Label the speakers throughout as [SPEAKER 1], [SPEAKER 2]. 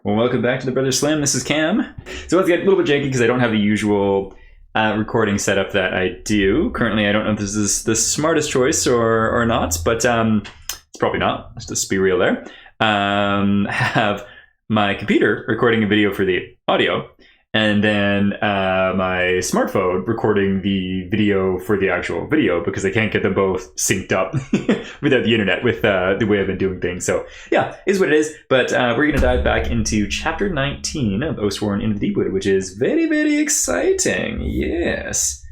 [SPEAKER 1] Well, welcome back to the Brother Slam. This is Cam. So let's get a little bit janky because I don't have the usual recording setup that I do. Currently, I don't know if this is the smartest choice or not, but it's probably not. Let's just be real there. I have my computer recording a video for the audio, and then my smartphone recording the video for the actual video because I can't get them both synced up without the internet with the way I've been doing things. So yeah, is what it is. But we're going to dive back into Chapter 19 of Oathsworn into the Deepwood, which is very, very exciting. Yes.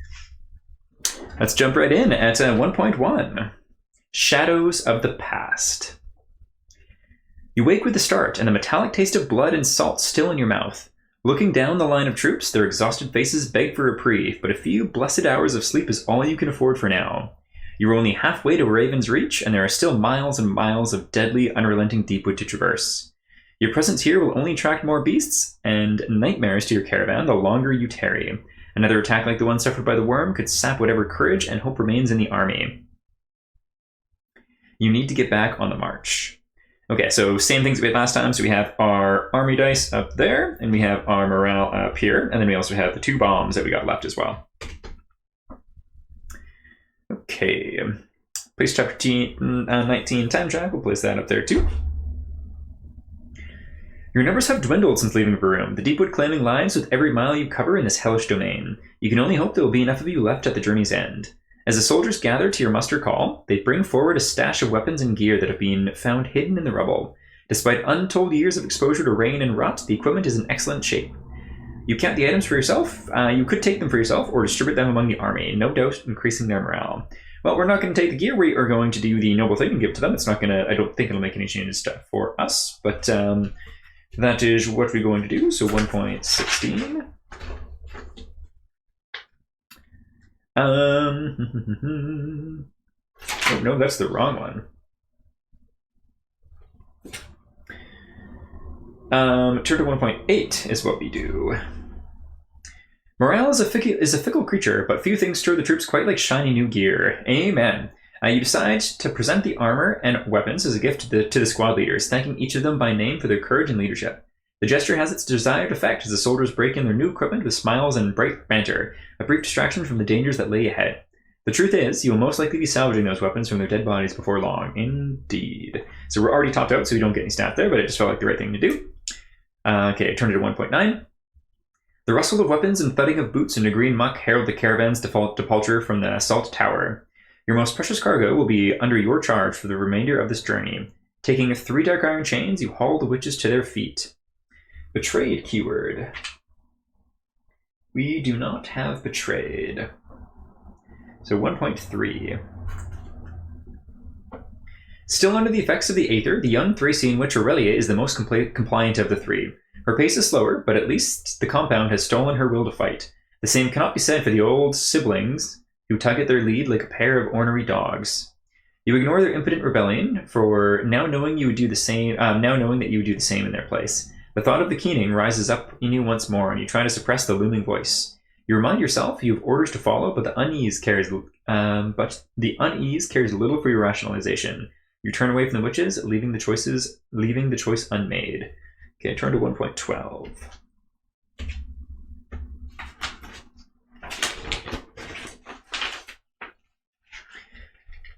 [SPEAKER 1] Let's jump right in at 1.1. Shadows of the Past. You wake with the start and the metallic taste of blood and salt still in your mouth. Looking down the line of troops, their exhausted faces beg for reprieve, but a few blessed hours of sleep is all you can afford for now. You are only halfway to Raven's Reach, and there are still miles and miles of deadly, unrelenting Deepwood to traverse. Your presence here will only attract more beasts and nightmares to your caravan the longer you tarry. Another attack like the one suffered by the worm could sap whatever courage and hope remains in the army. You need to get back on the march. Okay, so same things we had last time. So we have our army dice up there, and we have our morale up here, and then we also have the 2 bombs that we got left as well. Okay, place chapter 19 time track. We'll place that up there too. Your numbers have dwindled since leaving Varoom, the Deepwood claiming lives with every mile you cover in this hellish domain. You can only hope there will be enough of you left at the journey's end. As the soldiers gather to your muster call, they bring forward a stash of weapons and gear that have been found hidden in the rubble. Despite untold years of exposure to rain and rot, the equipment is in excellent shape. You count the items for yourself. You could take them for yourself or distribute them among the army, no doubt increasing their morale. Well, we're not going to take the gear. We are going to do the noble thing and give it to them. It's not going to, I don't think it'll make any changes for us, but that is what we're going to do. So 1.16. Oh no, that's the wrong one. Turn to 1.8 is what we do. Morale is a fickle creature, but few things stir the troops quite like shiny new gear. Amen. You decide to present the armor and weapons as a gift to the squad leaders, thanking each of them by name for their courage and leadership. The gesture has its desired effect as the soldiers break in their new equipment with smiles and bright banter, a brief distraction from the dangers that lay ahead. The truth is, you will most likely be salvaging those weapons from their dead bodies before long. Indeed. So we're already topped out, so we don't get any stat there, but it just felt like the right thing to do. Okay, turn it to 1.9. The rustle of weapons and thudding of boots into green muck herald the caravan's departure from the Salt Tower. Your most precious cargo will be under your charge for the remainder of this journey. Taking 3 dark iron chains, you haul the witches to their feet. Betrayed keyword. We do not have betrayed. So 1.3. Still under the effects of the Aether, the young Thracian witch Aurelia is the most compliant of the 3. Her pace is slower, but at least the compound has stolen her will to fight. The same cannot be said for the old siblings who tug at their lead like a pair of ornery dogs. You ignore their impotent rebellion, for now knowing you would do the same. Now knowing that you would do the same in their place. The thought of the keening rises up in you once more, and you try to suppress the looming voice. You remind yourself you have orders to follow, but the unease carries little for your rationalization. You turn away from the witches, leaving the choice unmade. Okay, turn to 1.12.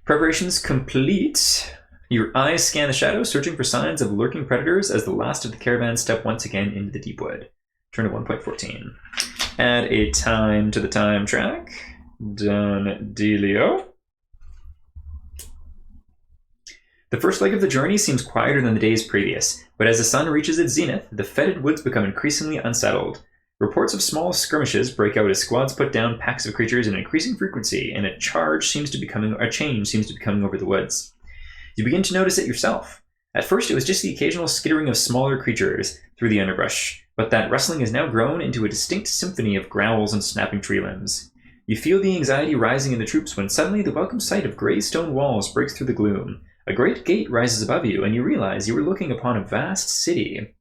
[SPEAKER 1] Preparations complete. Your eyes scan the shadows, searching for signs of lurking predators as the last of the caravan step once again into the Deepwood. Turn to 1.14. Add a time to the time track. Done dealio. The first leg of the journey seems quieter than the days previous, but as the sun reaches its zenith, the fetid woods become increasingly unsettled. Reports of small skirmishes break out as squads put down packs of creatures in increasing frequency, and a change seems to be coming over the woods. You begin to notice it yourself. At first, it was just the occasional skittering of smaller creatures through the underbrush, but that rustling has now grown into a distinct symphony of growls and snapping tree limbs. You feel the anxiety rising in the troops when suddenly the welcome sight of grey stone walls breaks through the gloom. A great gate rises above you, and you realize you are looking upon a vast city.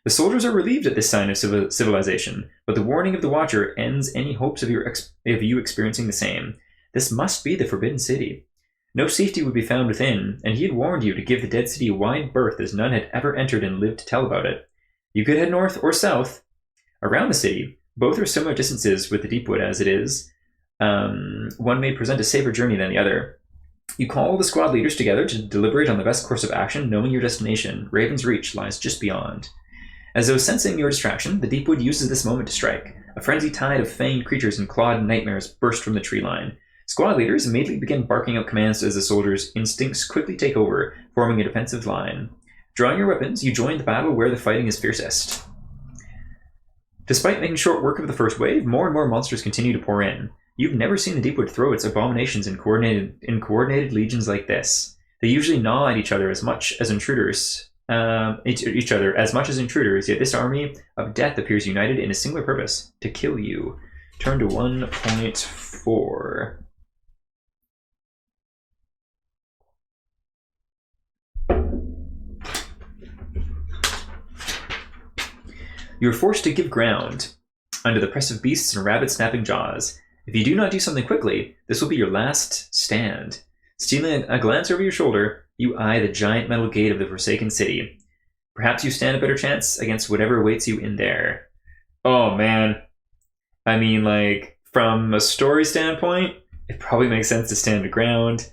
[SPEAKER 1] The soldiers are relieved at this sign of civilization, but the warning of the Watcher ends any hopes of you experiencing the same. This must be the Forbidden City. No safety would be found within, and he had warned you to give the dead city a wide berth as none had ever entered and lived to tell about it. You could head north or south around the city. Both are similar distances with the Deepwood as it is. One may present a safer journey than the other. You call the squad leaders together to deliberate on the best course of action, knowing your destination. Raven's Reach lies just beyond. As though sensing your distraction, the Deepwood uses this moment to strike. A frenzied tide of fanged creatures and clawed nightmares burst from the tree line. Squad leaders immediately begin barking out commands as the soldiers' instincts quickly take over, forming a defensive line. Drawing your weapons, you join the battle where the fighting is fiercest. Despite making short work of the first wave, more and more monsters continue to pour in. You've never seen the Deepwood throw its abominations in coordinated legions like this. They usually gnaw at each other as much as intruders, yet this army of death appears united in a singular purpose: to kill you. Turn to 1.4. You are forced to give ground under the press of beasts and rabid snapping jaws. If you do not do something quickly, this will be your last stand. Stealing a glance over your shoulder, you eye the giant metal gate of the Forsaken City. Perhaps you stand a better chance against whatever awaits you in there. Oh man. I mean, like, from a story standpoint, it probably makes sense to stand your ground.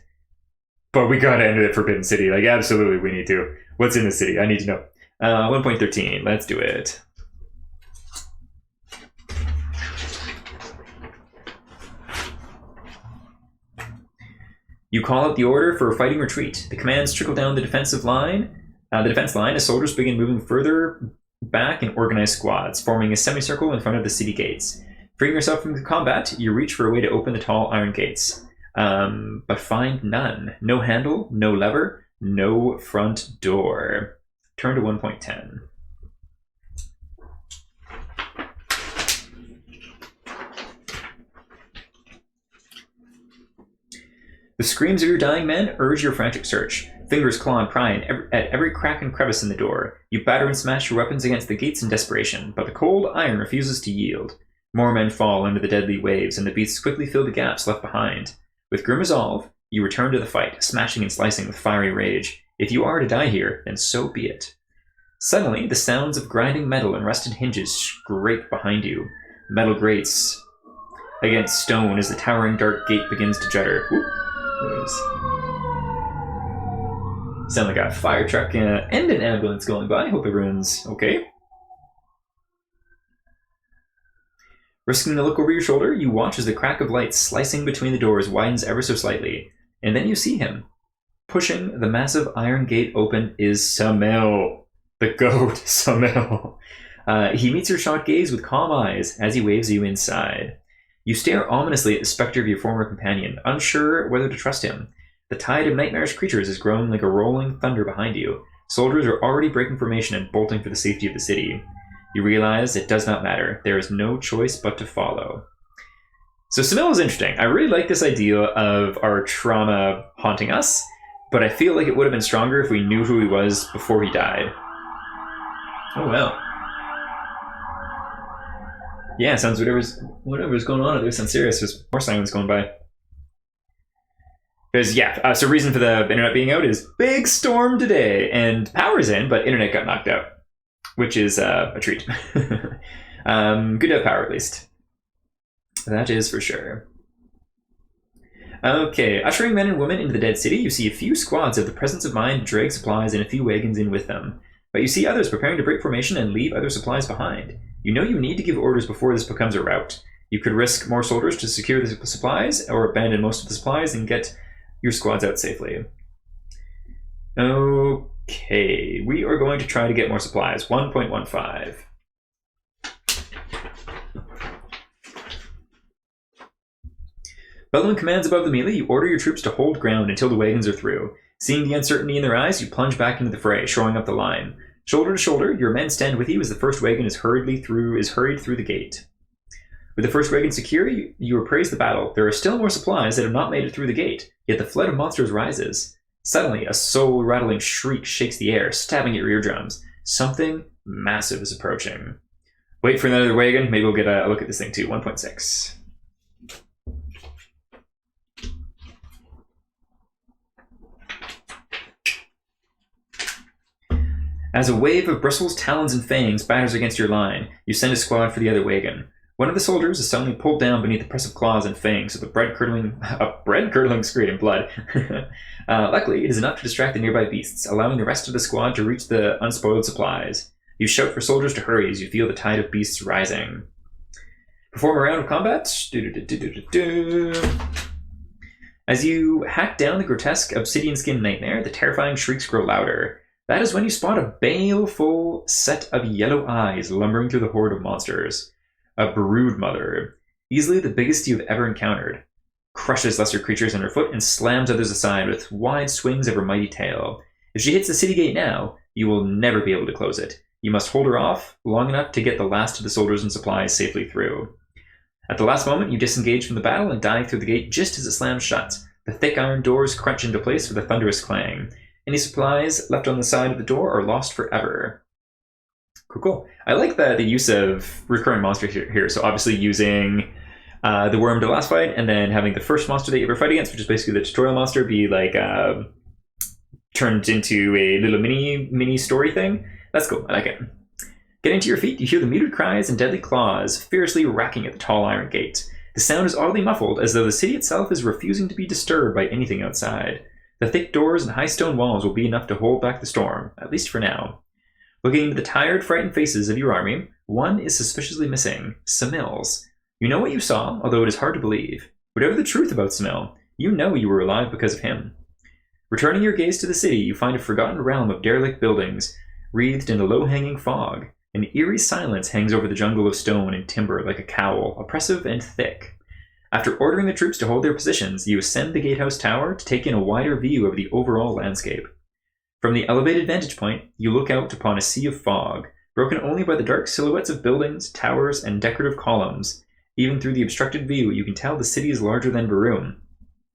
[SPEAKER 1] But we gotta enter the Forbidden City. Like, absolutely we need to. What's in the city? I need to know. 1.13. Let's do it. You call out the order for a fighting retreat. The commands trickle down the defense line as soldiers begin moving further back in organized squads, forming a semicircle in front of the city gates. Freeing yourself from the combat, you reach for a way to open the tall iron gates, but find none. No handle, no lever, no front door. Turn to 1.10. The screams of your dying men urge your frantic search. Fingers claw and pry at every crack and crevice in the door. You batter and smash your weapons against the gates in desperation, but the cold iron refuses to yield. More men fall under the deadly waves, and the beasts quickly fill the gaps left behind. With grim resolve, you return to the fight, smashing and slicing with fiery rage. If you are to die here, then so be it. Suddenly, the sounds of grinding metal and rusted hinges scrape behind you. Metal grates against stone as the towering dark gate begins to judder. Whoop. Sound like a fire truck and an ambulance going by. Hope everyone's okay. Risking a look over your shoulder, you watch as the crack of light slicing between the doors widens ever so slightly, and then you see him. Pushing the massive iron gate open is Samil, the goat Samil. He meets your shocked gaze with calm eyes as he waves you inside. You stare ominously at the specter of your former companion, unsure whether to trust him. The tide of nightmarish creatures is growing like a rolling thunder behind you. Soldiers are already breaking formation and bolting for the safety of the city. You realize it does not matter. There is no choice but to follow. So Samil is interesting. I really like this idea of our trauma haunting us, but I feel like it would have been stronger if we knew who he was before he died. Oh well. Yeah, sounds whatever's going on. It sounds serious. There's more silence going by. Because so reason for the internet being out is big storm today, and power's in, but internet got knocked out, which is a treat. Good to have power at least. That is for sure. Okay, ushering men and women into the dead city, you see a few squads have the presence of mind to drag supplies and a few wagons in with them. But you see others preparing to break formation and leave other supplies behind. You know you need to give orders before this becomes a rout. You could risk more soldiers to secure the supplies, or abandon most of the supplies and get your squads out safely. Okay, we are going to try to get more supplies. 1.15. Bellowing commands above the melee, you order your troops to hold ground until the wagons are through. Seeing the uncertainty in their eyes, you plunge back into the fray, shoring up the line. Shoulder to shoulder, your men stand with you as the first wagon is hurried through the gate. With the first wagon secure, you appraise the battle. There are still more supplies that have not made it through the gate, yet the flood of monsters rises. Suddenly, a soul-rattling shriek shakes the air, stabbing at your eardrums. Something massive is approaching. Wait for another wagon. Maybe we'll get a look at this thing too. 1.6. As a wave of bristles, talons, and fangs batters against your line, you send a squad for the other wagon. One of the soldiers is suddenly pulled down beneath the press of claws and fangs, so the bread-curdling scream in blood. Luckily, it is enough to distract the nearby beasts, allowing the rest of the squad to reach the unspoiled supplies. You shout for soldiers to hurry as you feel the tide of beasts rising. Perform a round of combat. As you hack down the grotesque obsidian skin nightmare, the terrifying shrieks grow louder. That is when you spot a baleful set of yellow eyes lumbering through the horde of monsters. A brood mother, easily the biggest you've ever encountered, crushes lesser creatures underfoot and slams others aside with wide swings of her mighty tail. If she hits the city gate now, you will never be able to close it. You must hold her off long enough to get the last of the soldiers and supplies safely through. At the last moment, you disengage from the battle and dive through the gate just as it slams shut. The thick iron doors crunch into place with a thunderous clang. Any supplies left on the side of the door are lost forever. Cool. I like the use of recurring monsters here. So obviously using the worm to last fight, and then having the first monster that you ever fight against, which is basically the tutorial monster, be like turned into a little mini story thing. That's cool. I like it. Getting to your feet, you hear the muted cries and deadly claws fiercely racking at the tall iron gate. The sound is oddly muffled, as though the city itself is refusing to be disturbed by anything outside. The thick doors and high stone walls will be enough to hold back the storm, at least for now. Looking into the tired, frightened faces of your army, one is suspiciously missing, Samil's. You know what you saw, although it is hard to believe. Whatever the truth about Samil, you know you were alive because of him. Returning your gaze to the city, you find a forgotten realm of derelict buildings, wreathed in a low-hanging fog. An eerie silence hangs over the jungle of stone and timber like a cowl, oppressive and thick. After ordering the troops to hold their positions, you ascend the gatehouse tower to take in a wider view of the overall landscape. From the elevated vantage point, you look out upon a sea of fog, broken only by the dark silhouettes of buildings, towers, and decorative columns. Even through the obstructed view, you can tell the city is larger than Barum,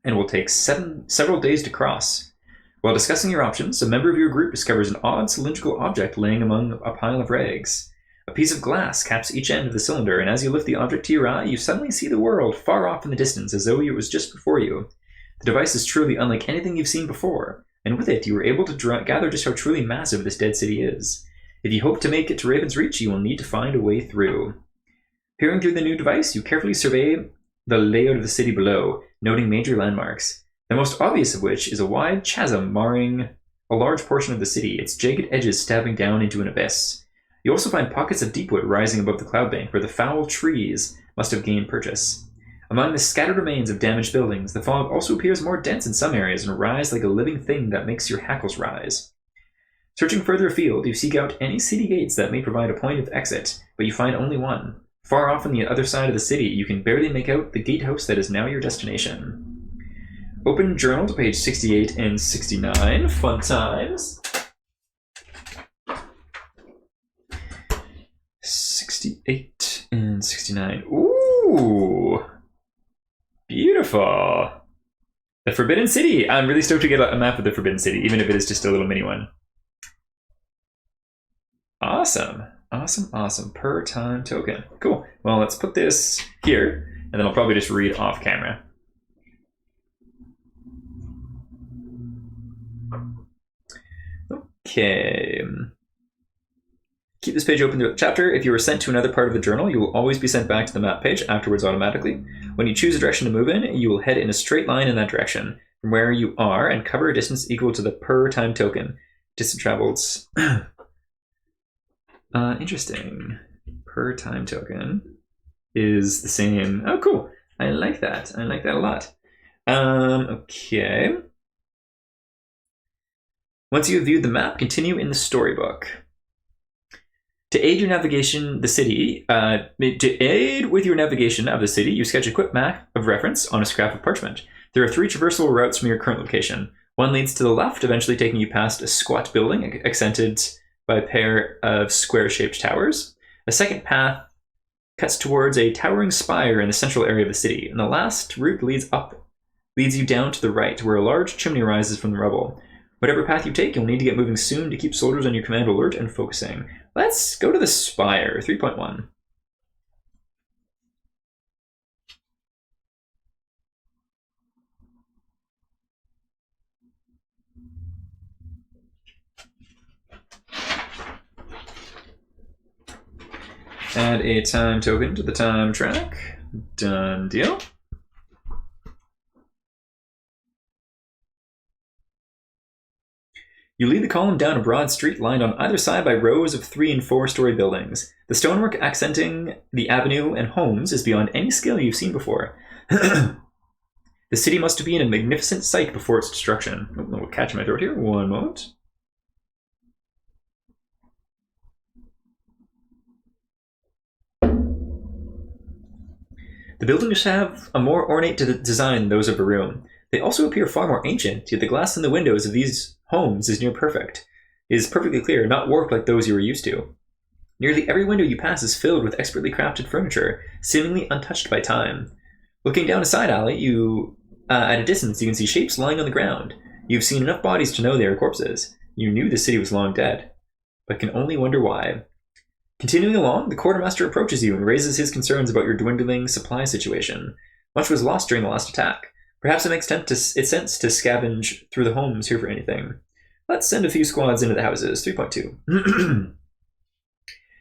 [SPEAKER 1] and will take several days to cross. While discussing your options, a member of your group discovers an odd cylindrical object laying among a pile of rags. A piece of glass caps each end of the cylinder, and as you lift the object to your eye, you suddenly see the world far off in the distance as though it was just before you. The device is truly unlike anything you've seen before, and with it you were able to gather just how truly massive this dead city is. If you hope to make it to Raven's Reach, you will need to find a way through. Peering through the new device, you carefully survey the layout of the city below, noting major landmarks. The most obvious of which is a wide chasm marring a large portion of the city, its jagged edges stabbing down into an abyss. You also find pockets of Deepwood rising above the cloud bank, where the foul trees must have gained purchase. Among the scattered remains of damaged buildings, the fog also appears more dense in some areas and writhes like a living thing that makes your hackles rise. Searching further afield, you seek out any city gates that may provide a point of exit, but you find only one. Far off on the other side of the city, you can barely make out the gatehouse that is now your destination. Open journal to page 68 and 69. Fun times. 68 and 69. Ooh! Beautiful! The Forbidden City! I'm really stoked to get a map of the Forbidden City, even if it is just a little mini one. Awesome. Awesome, awesome. Per time token. Cool. Well, let's put this here, and then I'll probably just read off camera. Okay. Keep this page open throughout the chapter. If you are sent to another part of the journal, you will always be sent back to the map page afterwards automatically. When you choose a direction to move in, you will head in a straight line in that direction from where you are and cover a distance equal to the per time token. Distance traveled. Interesting. Per time token is the same. Oh, cool. I like that. I like that a lot. Okay. Once you have viewed the map, continue in the storybook. To aid your navigation, to aid with your navigation of the city, you sketch a quick map of reference on a scrap of parchment. There are 3 traversal routes from your current location. One leads to the left, eventually taking you past a squat building accented by a pair of square-shaped towers. A second path cuts towards a towering spire in the central area of the city, and the last route leads you down to the right, where a large chimney rises from the rubble. Whatever path you take, you'll need to get moving soon to keep soldiers on your command alert and focusing. Let's go to the spire, 3.1. Add a time token to the time track. Done deal. You lead the column down a broad street lined on either side by rows of 3- and 4-story buildings. The stonework accenting the avenue and homes is beyond any skill you've seen before. The city must have been a magnificent sight before its destruction. Oh, a little catch in my throat here. One moment. The buildings have a more ornate design than those of a room. They also appear far more ancient, yet the glass in the windows of these homes is near perfect. It is perfectly clear, not warped like those you were used to. Nearly every window you pass is filled with expertly crafted furniture, seemingly untouched by time. Looking down a side alley, at a distance, you can see shapes lying on the ground. You've seen enough bodies to know they are corpses. You knew the city was long dead, but can only wonder why. Continuing along, the quartermaster approaches you and raises his concerns about your dwindling supply situation. Much was lost during the last attack. Perhaps it makes sense to scavenge through the homes here for anything. Let's send a few squads into the houses. 3.2.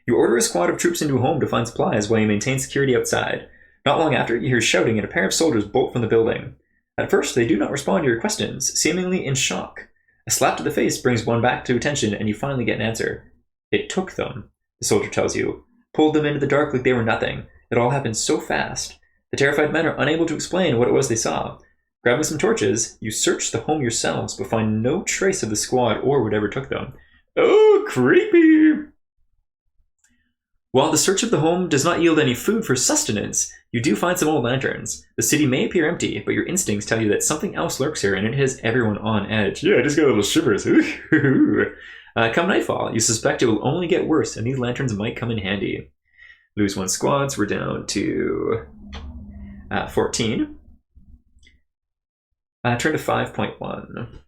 [SPEAKER 1] You order a squad of troops into a home to find supplies while you maintain security outside. Not long after, you hear shouting and a pair of soldiers bolt from the building. At first, they do not respond to your questions, seemingly in shock. A slap to the face brings one back to attention, and you finally get an answer. It took them, the soldier tells you. Pulled them into the dark like they were nothing. It all happened so fast. The terrified men are unable to explain what it was they saw. Grabbing some torches, you search the home yourselves, but find no trace of the squad or whatever took them. Oh, creepy! While the search of the home does not yield any food for sustenance, you do find some old lanterns. The city may appear empty, but your instincts tell you that something else lurks here, and it has everyone on edge. Yeah, I just got a little shivers. Come nightfall, you suspect it will only get worse, and these lanterns might come in handy. Lose 1 squads, we're down to 14. Turn to 5.1.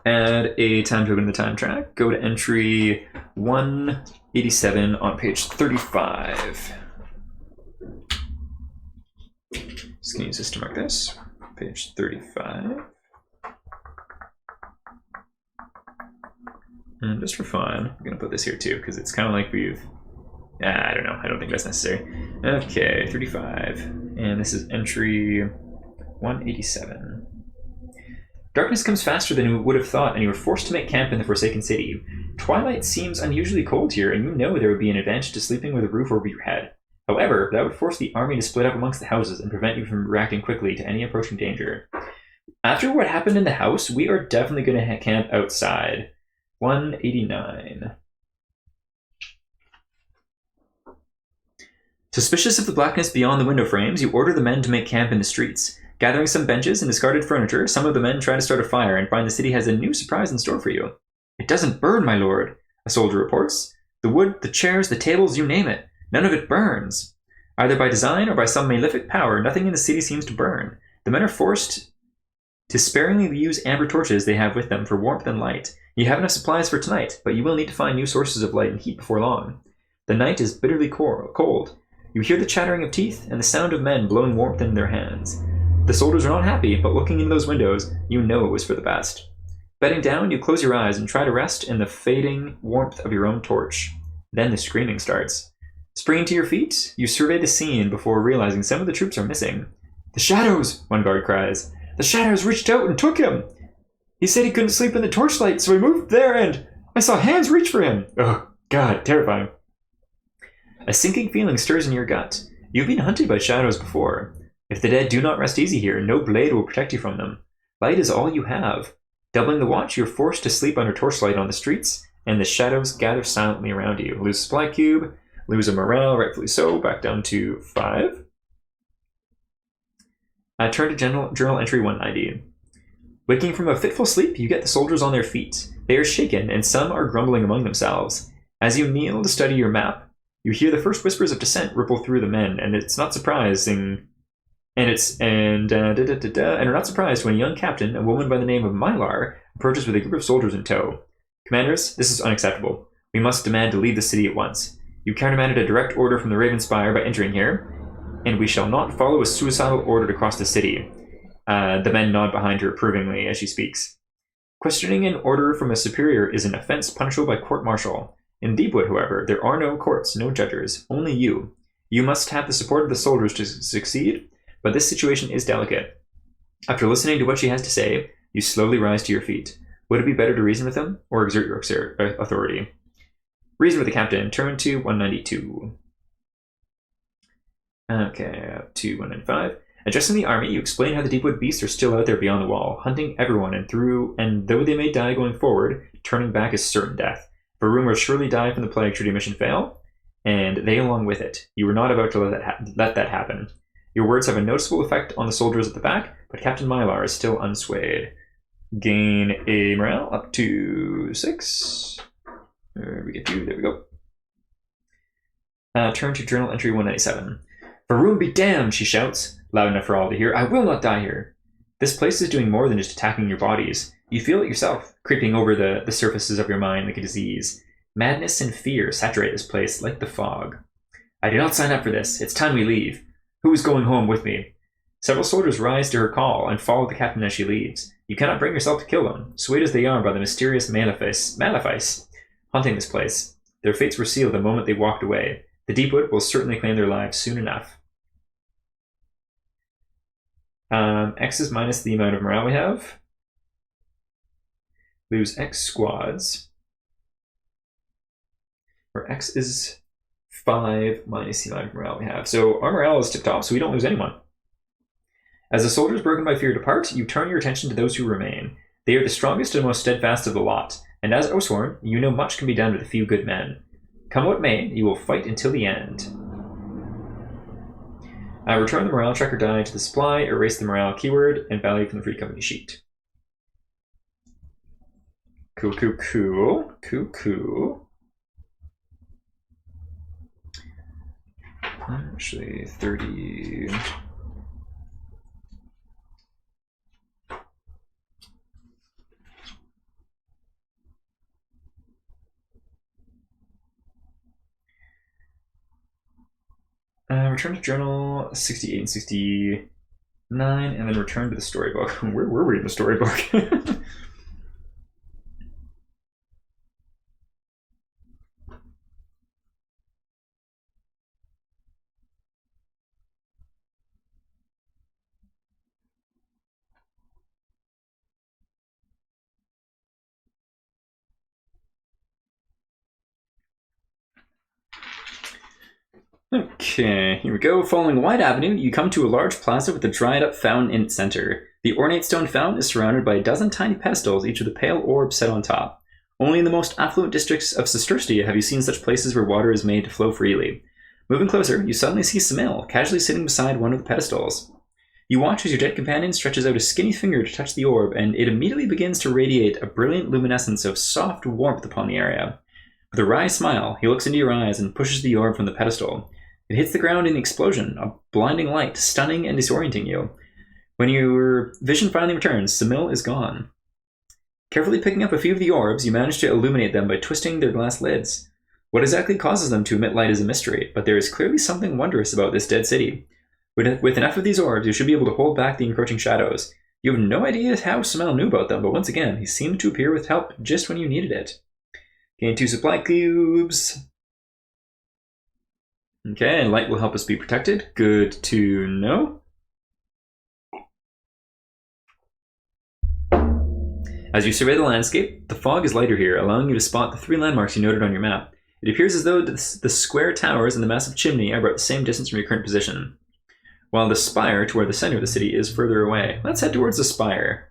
[SPEAKER 1] Add a time token to the time track. Go to entry 187 on page 35. Just gonna use this to mark this. Page 35. And just for fun, I'm gonna put this here too, because it's kind of like we've... I don't know. I don't think that's necessary. Okay, 35. And this is entry 187. Darkness comes faster than you would have thought, and you are forced to make camp in the Forsaken City. Twilight seems unusually cold here, and you know there would be an advantage to sleeping with a roof over your head. However, that would force the army to split up amongst the houses and prevent you from reacting quickly to any approaching danger. After what happened in the house, we are definitely going to camp outside. 189. Suspicious of the blackness beyond the window frames, you order the men to make camp in the streets. Gathering some benches and discarded furniture, some of the men try to start a fire and find the city has a new surprise in store for you. It doesn't burn, my lord, a soldier reports. The wood, the chairs, the tables, you name it. None of it burns. Either by design or by some malefic power, nothing in the city seems to burn. The men are forced to sparingly use amber torches they have with them for warmth and light. You have enough supplies for tonight, but you will need to find new sources of light and heat before long. The night is bitterly cold. You hear the chattering of teeth and the sound of men blowing warmth in their hands. The soldiers are not happy, but looking into those windows, you know it was for the best. Bedding down, you close your eyes and try to rest in the fading warmth of your own torch. Then the screaming starts. Springing to your feet, you survey the scene before realizing some of the troops are missing. The shadows, one guard cries. The shadows reached out and took him. He said he couldn't sleep in the torchlight, so he moved there and I saw hands reach for him. Oh, God, terrifying. A sinking feeling stirs in your gut. You've been hunted by shadows before. If the dead do not rest easy here, no blade will protect you from them. Light is all you have. Doubling the watch, you're forced to sleep under torchlight on the streets, and the shadows gather silently around you. Lose a supply cube, lose a morale, rightfully so, back down to 5. Turn to journal entry 190. Waking from a fitful sleep, you get the soldiers on their feet. They are shaken, and some are grumbling among themselves. As you kneel to study your map, you hear the first whispers of dissent ripple through the men, and it's not surprising... And are not surprised when a young captain, a woman by the name of Mylar, approaches with a group of soldiers in tow. Commanders, this is unacceptable. We must demand to leave the city at once. You countermanded a direct order from the Raven Spire by entering here, and we shall not follow a suicidal order to cross the city. The men nod behind her approvingly as she speaks. Questioning an order from a superior is an offense punishable by court-martial. In Deepwood, however, there are no courts, no judges, only you. You must have the support of the soldiers to succeed, but this situation is delicate. After listening to what she has to say, you slowly rise to your feet. Would it be better to reason with them, or exert your authority? Reason with the captain. Turn to 192. Okay, up to 195. Addressing the army, you explain how the Deepwood beasts are still out there beyond the wall, hunting everyone, and though they may die going forward, turning back is certain death. Varun will surely die from the plague should your mission fail, and they along with it. You were not about to let that happen. Your words have a noticeable effect on the soldiers at the back, but Captain Mylar is still unswayed. Gain a morale up to 6. There we get you. There we go. Turn to journal entry 197. Varun be damned, she shouts, loud enough for all to hear. I will not die here. This place is doing more than just attacking your bodies. You feel it yourself, creeping over the surfaces of your mind like a disease. Madness and fear saturate this place like the fog. I did not sign up for this. It's time we leave. Who is going home with me? Several soldiers rise to her call and follow the captain as she leaves. You cannot bring yourself to kill them, swayed as they are by the mysterious Malefice haunting this place. Their fates were sealed the moment they walked away. The Deepwood will certainly claim their lives soon enough. X is minus the amount of morale we have. Lose X squads. Where X is 5 minus the amount of morale we have. So our morale is tip-top, so we don't lose anyone. As the soldiers broken by fear depart, you turn your attention to those who remain. They are the strongest and most steadfast of the lot, and as Oathsworn, you know much can be done with a few good men. Come what may, you will fight until the end. Return the morale tracker die to the supply, erase the morale keyword, and value from the free company sheet. Cool, cool, cool. Cool, cool. Actually, 30... return to journal 68 and 69, and then return to the storybook. Where were we in the storybook? Okay, here we go. Following a wide avenue, you come to a large plaza with a dried-up fountain in its center. The ornate stone fountain is surrounded by a dozen tiny pedestals, each with a pale orb set on top. Only in the most affluent districts of Sestertia have you seen such places where water is made to flow freely. Moving closer, you suddenly see Samil, casually sitting beside one of the pedestals. You watch as your dead companion stretches out a skinny finger to touch the orb, and it immediately begins to radiate a brilliant luminescence of soft warmth upon the area. With a wry smile, he looks into your eyes and pushes the orb from the pedestal. It hits the ground in the explosion, a blinding light, stunning and disorienting you. When your vision finally returns, Samil is gone. Carefully picking up a few of the orbs, you manage to illuminate them by twisting their glass lids. What exactly causes them to emit light is a mystery, but there is clearly something wondrous about this dead city. With enough of these orbs, you should be able to hold back the encroaching shadows. You have no idea how Samil knew about them, but once again, he seemed to appear with help just when you needed it. Gain 2 supply cubes. Okay, and light will help us be protected. Good to know. As you survey the landscape, the fog is lighter here, allowing you to spot the 3 landmarks you noted on your map. It appears as though the square towers and the massive chimney are about the same distance from your current position, while the spire, to where the center of the city, is further away. Let's head towards the spire.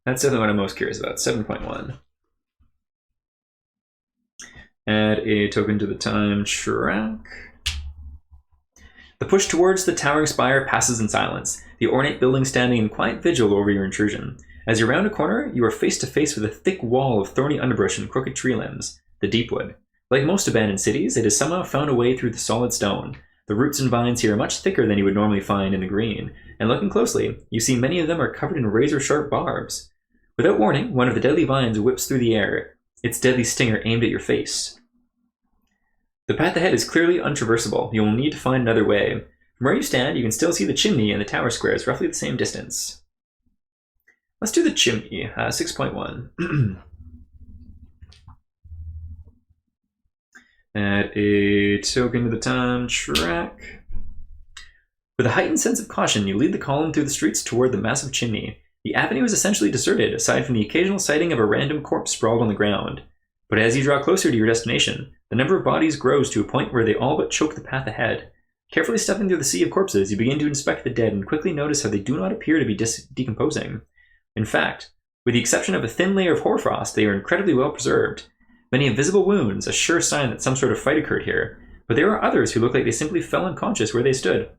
[SPEAKER 1] That's definitely what I'm most curious about. 7.1. Add a token to the time track. The push towards the towering spire passes in silence, the ornate building standing in quiet vigil over your intrusion. As you round a corner, you are face to face with a thick wall of thorny underbrush and crooked tree limbs, the Deepwood. Like most abandoned cities, it has somehow found a way through the solid stone. The roots and vines here are much thicker than you would normally find in the green, and looking closely, you see many of them are covered in razor-sharp barbs. Without warning, one of the deadly vines whips through the air, its deadly stinger aimed at your face. The path ahead is clearly untraversable. You will need to find another way. From where you stand, you can still see the chimney and the tower squares roughly the same distance. Let's do the chimney, 6.1. Add a token to the time track. With a heightened sense of caution, you lead the column through the streets toward the massive chimney. The avenue is essentially deserted, aside from the occasional sighting of a random corpse sprawled on the ground. But as you draw closer to your destination, the number of bodies grows to a point where they all but choke the path ahead. Carefully stepping through the sea of corpses, you begin to inspect the dead and quickly notice how they do not appear to be decomposing. In fact, with the exception of a thin layer of hoarfrost, they are incredibly well preserved. Many have visible wounds, a sure sign that some sort of fight occurred here, but there are others who look like they simply fell unconscious where they stood.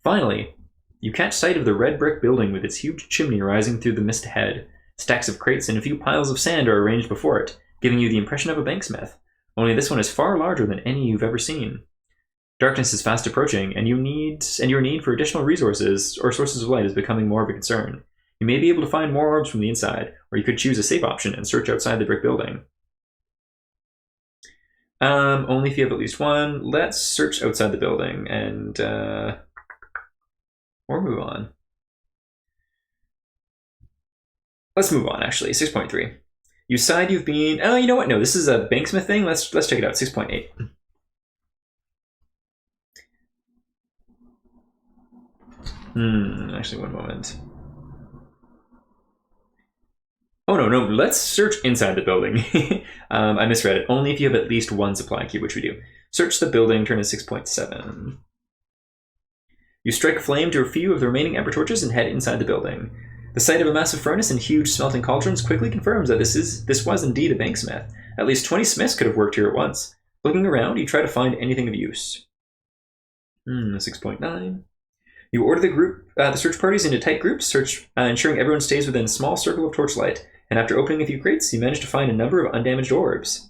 [SPEAKER 1] Finally, you catch sight of the red brick building with its huge chimney rising through the mist ahead. Stacks of crates and a few piles of sand are arranged before it, giving you the impression of a banksmith, only this one is far larger than any you've ever seen. Darkness is fast approaching, and your need for additional resources or sources of light is becoming more of a concern. You may be able to find more orbs from the inside, or you could choose a safe option and search outside the brick building. Only if you have at least one. Let's search outside the building and or move on. Let's move on, actually. 6.3. You decide you've been... Oh, you know what? No, this is a banksmith thing. Let's check it out. 6.8. Actually, one moment. Oh, no. Let's search inside the building. I misread it. Only if you have at least one supply cube, which we do. Search the building, turn to 6.7. You strike flame to a few of the remaining ember torches and head inside the building. The sight of a massive furnace and huge smelting cauldrons quickly confirms that this was indeed a banksmith. At least 20 smiths could have worked here at once. Looking around, you try to find anything of use. 6.9. You order the search parties into tight groups, ensuring everyone stays within a small circle of torchlight, and after opening a few crates, you manage to find a number of undamaged orbs.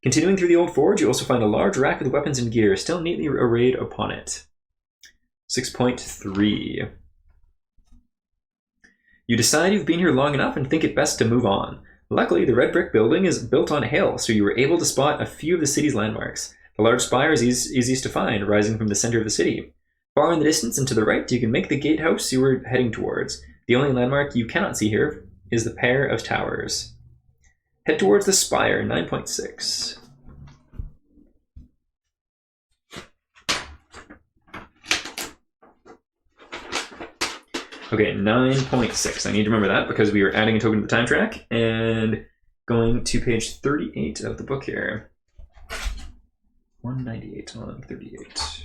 [SPEAKER 1] Continuing through the old forge, you also find a large rack with weapons and gear still neatly arrayed upon it. 6.3. You decide you've been here long enough and think it best to move on. Luckily, the red brick building is built on a hill, so you were able to spot a few of the city's landmarks. The large spire is easiest to find, rising from the center of the city. Far in the distance and to the right, you can make the gatehouse you were heading towards. The only landmark you cannot see here is the pair of towers. Head towards the spire, 9.6. Okay, 9.6. I need to remember that because we are adding a token to the time track and going to page 38 of the book here. 198 on 38.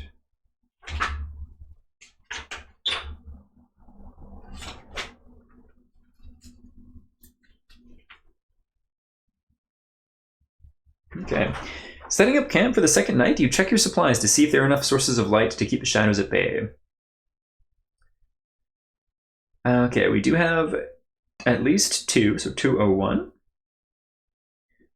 [SPEAKER 1] Okay. Setting up camp for the second night, you check your supplies to see if there are enough sources of light to keep the shadows at bay. Okay, we do have at least 2, so 201.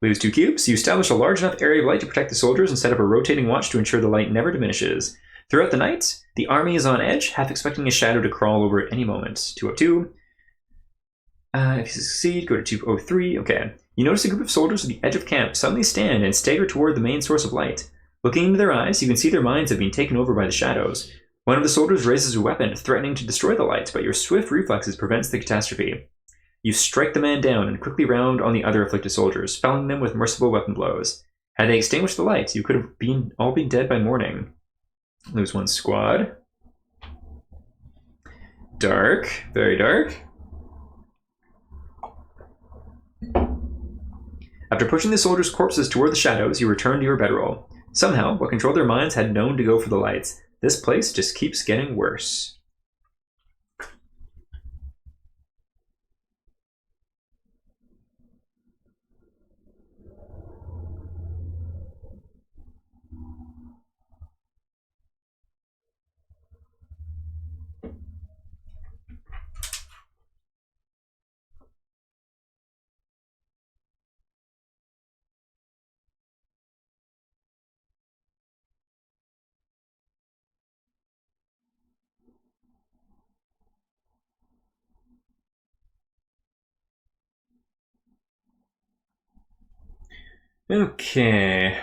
[SPEAKER 1] Leaves 2 cubes. You establish a large enough area of light to protect the soldiers and set up a rotating watch to ensure the light never diminishes. Throughout the night, the army is on edge, half expecting a shadow to crawl over at any moment. 202. If you succeed, go to 203. Okay. You notice a group of soldiers at the edge of camp suddenly stand and stagger toward the main source of light. Looking into their eyes, you can see their minds have been taken over by the shadows. One of the soldiers raises a weapon, threatening to destroy the light, but your swift reflexes prevents the catastrophe. You strike the man down and quickly round on the other afflicted soldiers, felling them with merciful weapon blows. Had they extinguished the light, you could have all been dead by morning. Lose 1 squad. Dark. Very dark. After pushing the soldiers' corpses toward the shadows, you return to your bedroll. Somehow, what controlled their minds had known to go for the lights. This place just keeps getting worse. Okay.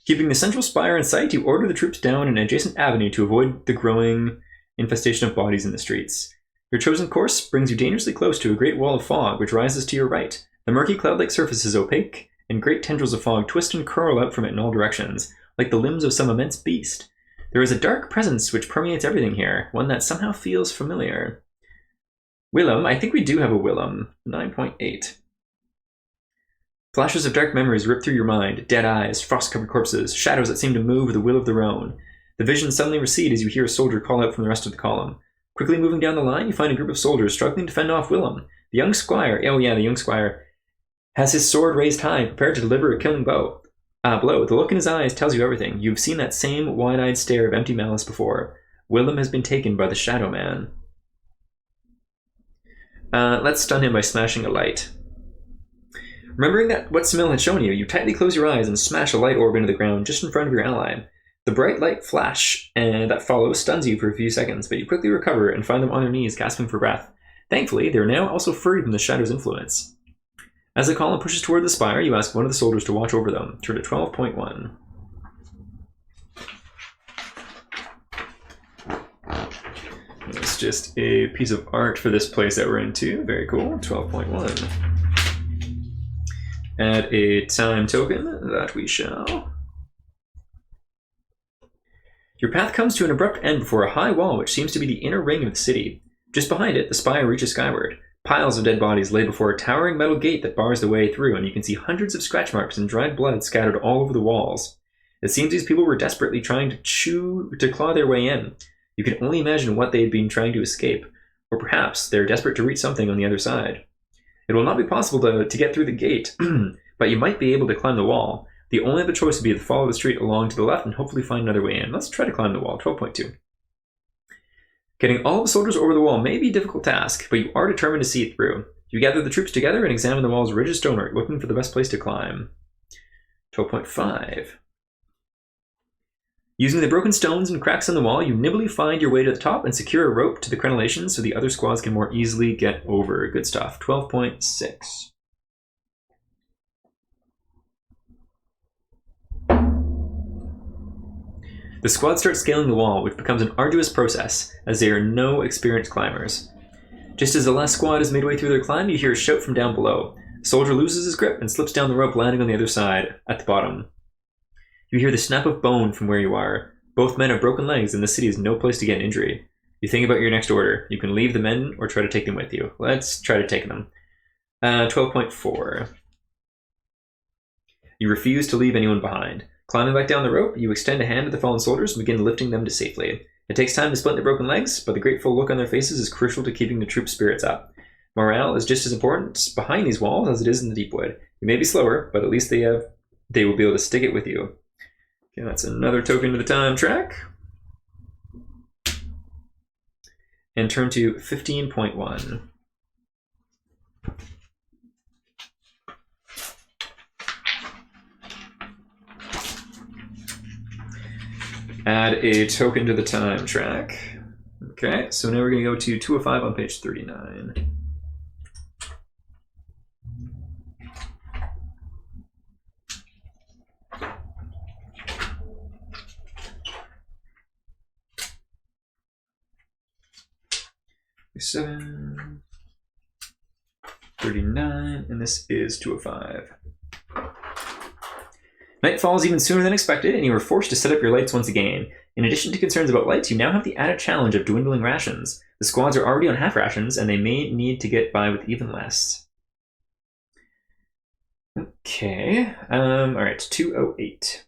[SPEAKER 1] Keeping the central spire in sight, you order the troops down an adjacent avenue to avoid the growing infestation of bodies in the streets. Your chosen course brings you dangerously close to a great wall of fog which rises to your right. The murky cloud-like surface is opaque, and great tendrils of fog twist and curl out from it in all directions, like the limbs of some immense beast. There is a dark presence which permeates everything here, one that somehow feels familiar. Willem, I think we do have a Willem. 9.8. Flashes of dark memories rip through your mind, dead eyes, frost-covered corpses, shadows that seem to move with the will of their own. The visions suddenly recede as you hear a soldier call out from the rest of the column. Quickly moving down the line, you find a group of soldiers struggling to fend off Willem. The young squire, the young squire, has his sword raised high, prepared to deliver a killing blow. The look in his eyes tells you everything. You've seen that same wide-eyed stare of empty malice before. Willem has been taken by the Shadow Man. Let's stun him by smashing a light. Remembering that what Samil had shown you, you tightly close your eyes and smash a light orb into the ground just in front of your ally. The bright light flash and that follows stuns you for a few seconds, but you quickly recover and find them on their knees, gasping for breath. Thankfully, they are now also freed from the Shadow's influence. As the column pushes toward the spire, you ask one of the soldiers to watch over them. Turn to 12.1. It's just a piece of art for this place that we're into. Very cool. 12.1. Add a time token that we shall. Your path comes to an abrupt end before a high wall which seems to be the inner ring of the city. Just behind it, the spire reaches skyward. Piles of dead bodies lay before a towering metal gate that bars the way through, and you can see hundreds of scratch marks and dried blood scattered all over the walls. It seems these people were desperately trying to claw their way in. You can only imagine what they had been trying to escape, or perhaps they're desperate to reach something on the other side. It will not be possible to get through the gate, but you might be able to climb the wall. The only other choice would be to follow the street along to the left and hopefully find another way in. Let's try to climb the wall. 12.2. Getting all the soldiers over the wall may be a difficult task, but you are determined to see it through. You gather the troops together and examine the wall's ridge of stonework, looking for the best place to climb. 12.5. Using the broken stones and cracks in the wall, you nimbly find your way to the top and secure a rope to the crenellations so the other squads can more easily get over. Good stuff. 12.6. The squad starts scaling the wall, which becomes an arduous process, as they are no experienced climbers. Just as the last squad is midway through their climb, you hear a shout from down below. The soldier loses his grip and slips down the rope, landing on the other side, at the bottom. You hear the snap of bone from where you are. Both men have broken legs, and the city is no place to get an injury. You think about your next order. You can leave the men or try to take them with you. Let's try to take them. 12.4. You refuse to leave anyone behind. Climbing back down the rope, you extend a hand to the fallen soldiers and begin lifting them to safely. It takes time to splint their broken legs, but the grateful look on their faces is crucial to keeping the troops' spirits up. Morale is just as important behind these walls as it is in the Deepwood. You may be slower, but at least they will be able to stick it with you. Okay, that's another token to the time track. And turn to 15.1. Add a token to the time track. Okay, so now we're going to go to 205 on page 39. Seven, 39, and this is 205. Night falls even sooner than expected, and you are forced to set up your lights once again. In addition to concerns about lights, you now have the added challenge of dwindling rations. The squads are already on half rations, and they may need to get by with even less. Okay, alright, 208.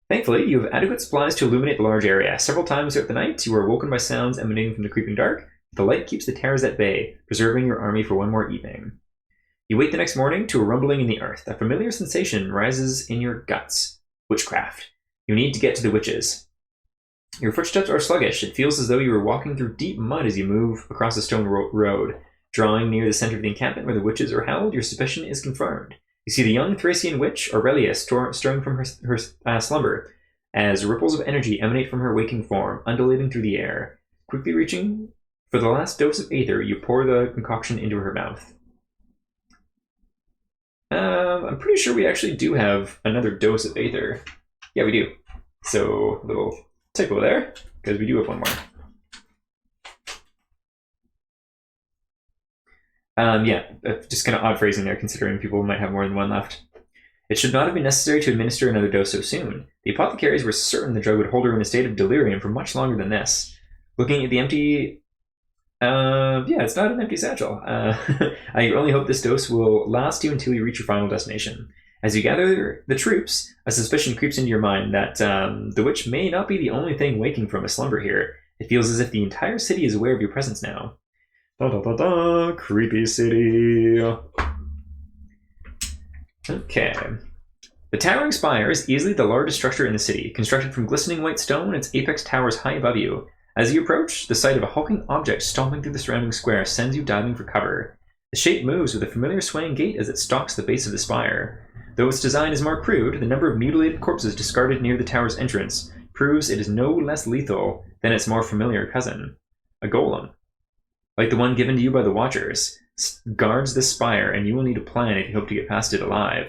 [SPEAKER 1] Thankfully, you have adequate supplies to illuminate the large area. Several times throughout the night, you are woken by sounds emanating from the creeping dark. The light keeps the terrors at bay, preserving your army for one more evening. You wake the next morning to a rumbling in the earth. A familiar sensation rises in your guts. Witchcraft. You need to get to the witches. Your footsteps are sluggish. It feels as though you are walking through deep mud as you move across a stone road. Drawing near the center of the encampment where the witches are held, your suspicion is confirmed. You see the young Thracian witch, Aurelia, stirring from her slumber, as ripples of energy emanate from her waking form, undulating through the air. Quickly reaching for the last dose of aether, you pour the concoction into her mouth. I'm pretty sure we actually do have another dose of aether. Yeah, we do. So, little typo there, because we do have one more. Yeah, just kind of odd phrasing there, considering people might have more than one left. It should not have been necessary to administer another dose so soon. The apothecaries were certain the drug would hold her in a state of delirium for much longer than this. Looking at the empty... yeah, it's not an empty satchel. I only hope this dose will last you until you reach your final destination. As you gather the troops, a suspicion creeps into your mind that the witch may not be the only thing waking from a slumber here. It feels as if the entire city is aware of your presence now. Da da da da, creepy city. Okay. The towering spire is easily the largest structure in the city, constructed from glistening white stone. Its apex towers high above you. As you approach, the sight of a hulking object stomping through the surrounding square sends you diving for cover. The shape moves with a familiar swaying gait as it stalks the base of the spire. Though its design is more crude, the number of mutilated corpses discarded near the tower's entrance proves it is no less lethal than its more familiar cousin. A golem, like the one given to you by the Watchers, guards this spire, and you will need a plan if you hope to get past it alive.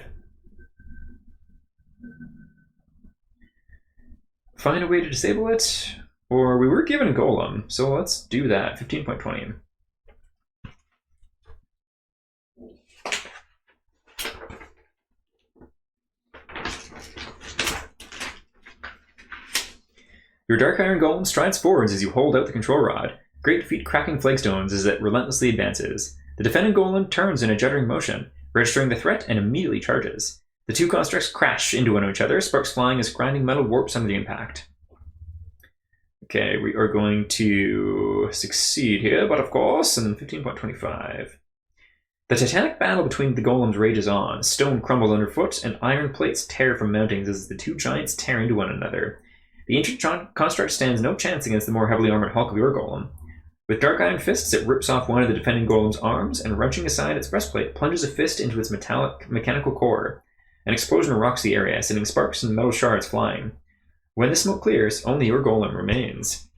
[SPEAKER 1] Find a way to disable it, or we were given a golem, so let's do that. 15.20. Your dark iron golem strides forwards as you hold out the control rod. Great feet cracking flagstones as it relentlessly advances. The defending golem turns in a juddering motion, registering the threat and immediately charges. The two constructs crash into one each other, sparks flying as grinding metal warps under the impact. Okay, we are going to succeed here, but of course, and 15.25. The titanic battle between the golems rages on. Stone crumbles underfoot, and iron plates tear from mountings as the two giants tear into one another. The ancient construct stands no chance against the more heavily armored hulk of your golem. With dark iron fists, it rips off one of the defending golem's arms, and wrenching aside its breastplate, plunges a fist into its mechanical core. An explosion rocks the area, sending sparks and metal shards flying. When the smoke clears, only your golem remains.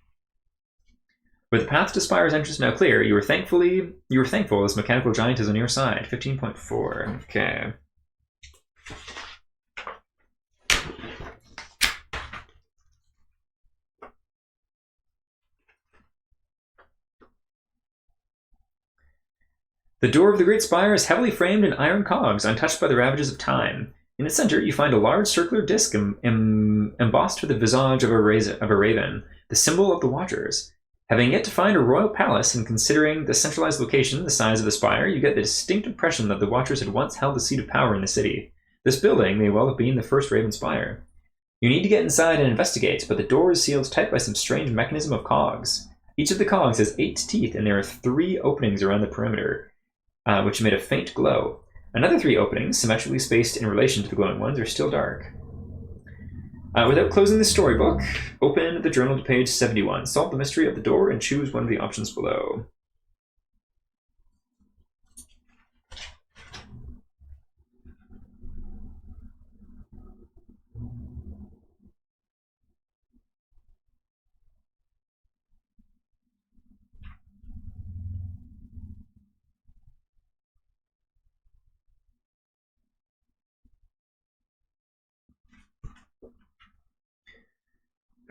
[SPEAKER 1] With the path to Spire's entrance now clear, you are thankful this mechanical giant is on your side. 15.4. Okay. The door of the Great Spire is heavily framed in iron cogs, untouched by the ravages of time. In its center, you find a large circular disc embossed with the visage of a raven, the symbol of the Watchers. Having yet to find a royal palace, and considering the centralized location, the size of the spire, you get the distinct impression that the Watchers had once held the seat of power in the city. This building may well have been the first Raven Spire. You need to get inside and investigate, but the door is sealed tight by some strange mechanism of cogs. Each of the cogs has 8 teeth, and there are 3 openings around the perimeter, which emit a faint glow. Another 3 openings, symmetrically spaced in relation to the glowing ones, are still dark. Without closing the storybook, open the journal to page 71. Solve the mystery of the door and choose one of the options below.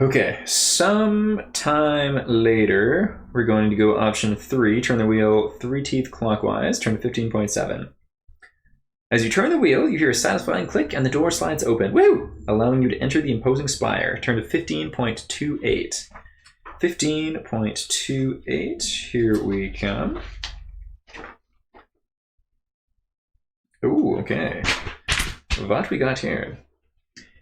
[SPEAKER 1] Okay, sometime later, we're going to go option 3, turn the wheel 3 teeth clockwise, turn to 15.7. As you turn the wheel, you hear a satisfying click and the door slides open, woo! Allowing you to enter the imposing spire. Turn to 15.28. 15.28, here we come. Ooh, okay. What we got here?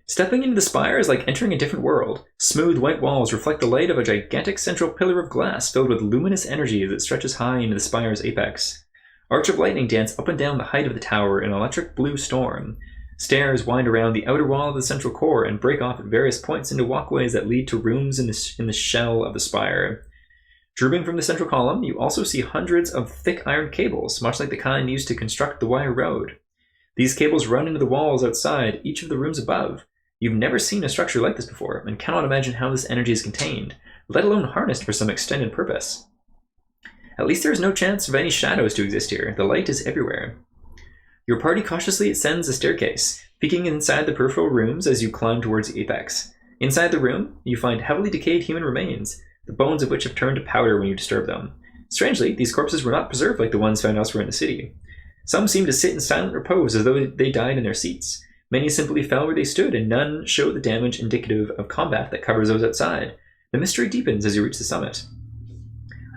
[SPEAKER 1] Stepping into the spire is like entering a different world. Smooth white walls reflect the light of a gigantic central pillar of glass filled with luminous energy as it stretches high into the spire's apex. Arch of lightning dance up and down the height of the tower in an electric blue storm. Stairs wind around the outer wall of the central core and break off at various points into walkways that lead to rooms in the shell of the spire. Drooping from the central column, you also see hundreds of thick iron cables, much like the kind used to construct the wire road. These cables run into the walls outside each of the rooms above. You've never seen a structure like this before, and cannot imagine how this energy is contained, let alone harnessed for some extended purpose. At least there is no chance of any shadows to exist here. The light is everywhere. Your party cautiously ascends a staircase, peeking inside the peripheral rooms as you climb towards the apex. Inside the room, you find heavily decayed human remains, the bones of which have turned to powder when you disturb them. Strangely, these corpses were not preserved like the ones found elsewhere in the city. Some seemed to sit in silent repose as though they died in their seats. Many simply fell where they stood, and none showed the damage indicative of combat that covers those outside. The mystery deepens as you reach the summit.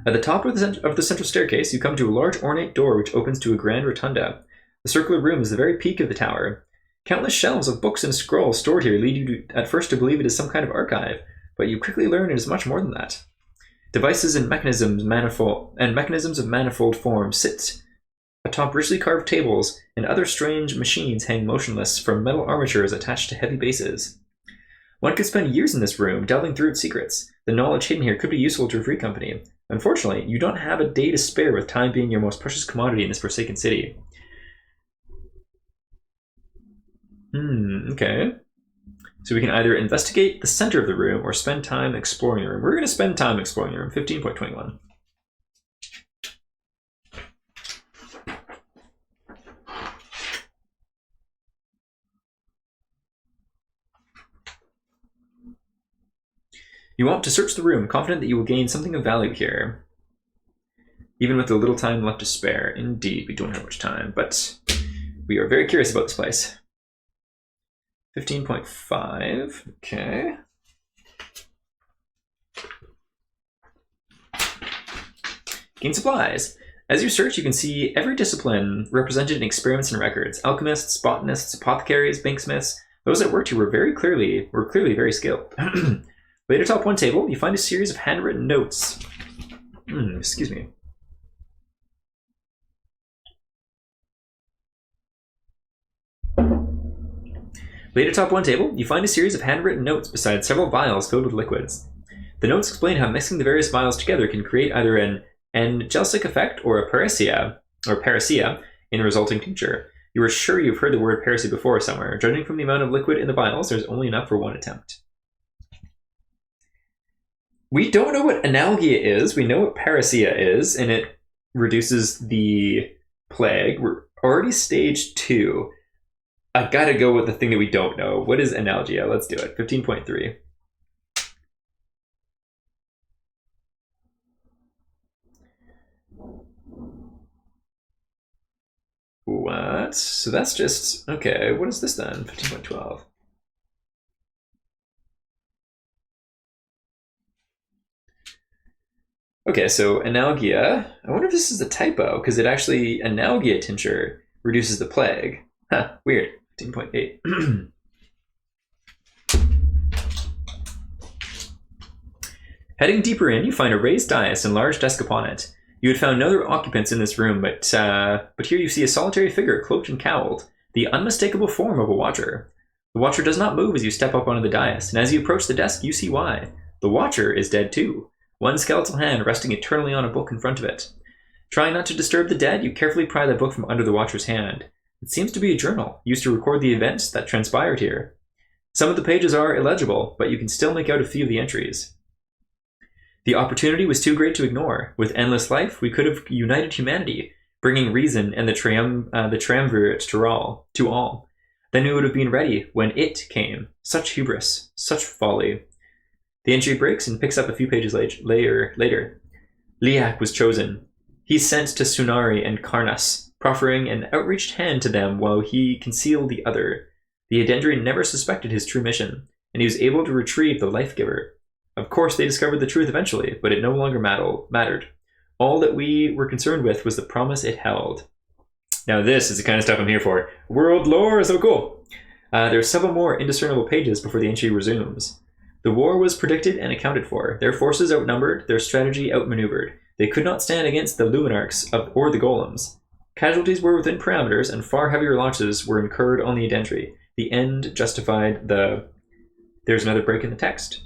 [SPEAKER 1] At the top of the central staircase, you come to a large ornate door which opens to a grand rotunda. The circular room is the very peak of the tower. Countless shelves of books and scrolls stored here lead you at first to believe it is some kind of archive, but you quickly learn it is much more than that. Devices and mechanisms of manifold form sit atop richly carved tables, and other strange machines hang motionless from metal armatures attached to heavy bases. One could spend years in this room, delving through its secrets. The knowledge hidden here could be useful to a free company. Unfortunately, you don't have a day to spare, with time being your most precious commodity in this forsaken city. Okay. So we can either investigate the center of the room or spend time exploring the room. We're going to spend time exploring the room. 15.21. You want to search the room, confident that you will gain something of value here. Even with the little time left to spare. Indeed, we don't have much time, but we are very curious about this place. 15.5. Okay. Gain supplies. As you search, you can see every discipline represented in experiments and records. Alchemists, botanists, apothecaries, banksmiths. Those that worked here were clearly very skilled. Laid atop one table, you find a series of handwritten notes. Excuse me. Laid atop one table, you find a series of handwritten notes beside several vials filled with liquids. The notes explain how mixing the various vials together can create either an analgesic effect or a parousia in the resulting tincture. You are sure you've heard the word parousia before somewhere. Judging from the amount of liquid in the vials, there's only enough for one attempt. We don't know what analgia is. We know what parousia is, and it reduces the plague. We're already stage 2. I gotta go with the thing that we don't know. What is analgia? Let's do it. 15.3. What? So that's just... Okay, what is this then? 15.12. Okay, so analgia. I wonder if this is a typo, because it actually... Analgia tincture reduces the plague. Huh, weird. 15.8. Heading deeper in, you find a raised dais and large desk upon it. You had found no other occupants in this room, but here you see a solitary figure cloaked and cowled, the unmistakable form of a watcher. The watcher does not move as you step up onto the dais, and as you approach the desk, you see why. The watcher is dead too, one skeletal hand resting eternally on a book in front of it. Trying not to disturb the dead, you carefully pry the book from under the watcher's hand. It seems to be a journal, used to record the events that transpired here. Some of the pages are illegible, but you can still make out a few of the entries. The opportunity was too great to ignore. With endless life, we could have united humanity, bringing reason and the triumvirate to all. Then we would have been ready when it came. Such hubris, such folly. The entry breaks and picks up a few pages later. Liak was chosen. He sent to Sunari and Karnas, proffering an outreached hand to them while he concealed the other. The Adendrian never suspected his true mission, and he was able to retrieve the life-giver. Of course, they discovered the truth eventually, but it no longer mattered. All that we were concerned with was the promise it held. Now this is the kind of stuff I'm here for. World lore is so cool. There are several more indiscernible pages before the entry resumes. The war was predicted and accounted for. Their forces outnumbered, their strategy outmaneuvered. They could not stand against the Luminarchs or the Golems. Casualties were within parameters, and far heavier losses were incurred on the Adendri. The end justified the... There's another break in the text.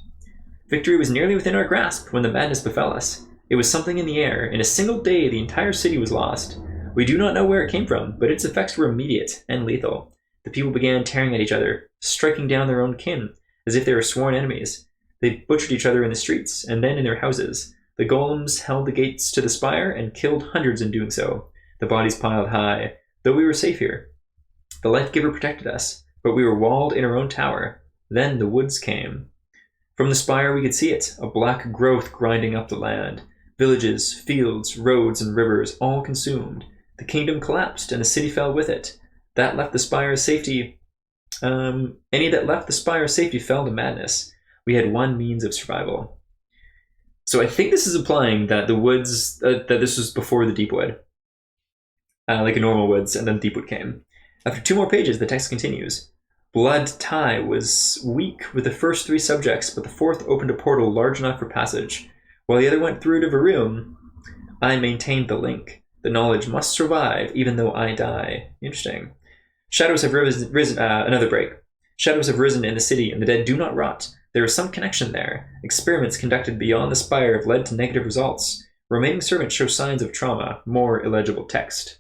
[SPEAKER 1] Victory was nearly within our grasp when the madness befell us. It was something in the air. In a single day, the entire city was lost. We do not know where it came from, but its effects were immediate and lethal. The people began tearing at each other, striking down their own kin, as if they were sworn enemies. They butchered each other in the streets, and then in their houses. The golems held the gates to the spire and killed hundreds in doing so. The bodies piled high, though we were safe here. The life-giver protected us, but we were walled in our own tower. Then the woods came. From the spire we could see it, a black growth grinding up the land. Villages, fields, roads, and rivers all consumed. The kingdom collapsed, and the city fell with it. That left the spire's safety. Any that left the spire's safety fell to madness. We had one means of survival. So I think this is implying that the woods, that this was before the Deepwood. Like a normal woods, and then Deepwood came. After 2 more pages, the text continues. Blood tie was weak with the first 3 subjects, but the 4th opened a portal large enough for passage. While the other went through to Varoom, I maintained the link. The knowledge must survive, even though I die. Interesting. Shadows have risen another break. Shadows have risen in the city, and the dead do not rot. There is some connection there. Experiments conducted beyond the spire have led to negative results. Remaining servants show signs of trauma. More illegible text.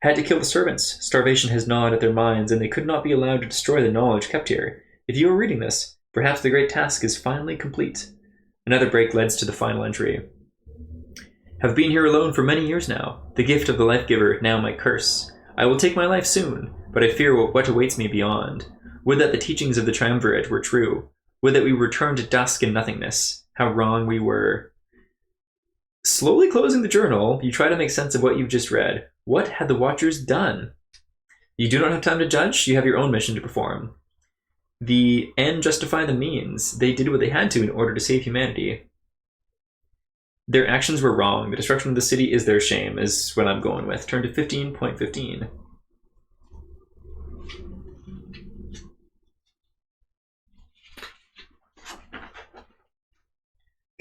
[SPEAKER 1] Had to kill the servants. Starvation has gnawed at their minds, and they could not be allowed to destroy the knowledge kept here. If you are reading this, perhaps the great task is finally complete. Another break leads to the final entry. Have been here alone for many years now. The gift of the life-giver, now my curse. I will take my life soon, but I fear what awaits me beyond. Would that the teachings of the triumvirate were true. Would that we return to dusk and nothingness. How wrong we were. Slowly closing the journal, you try to make sense of what you've just read. What had the Watchers done? You do not have time to judge. You have your own mission to perform. The end justified the means. They did what they had to in order to save humanity. Their actions were wrong. The destruction of the city is their shame, is what I'm going with. Turn to 15.15.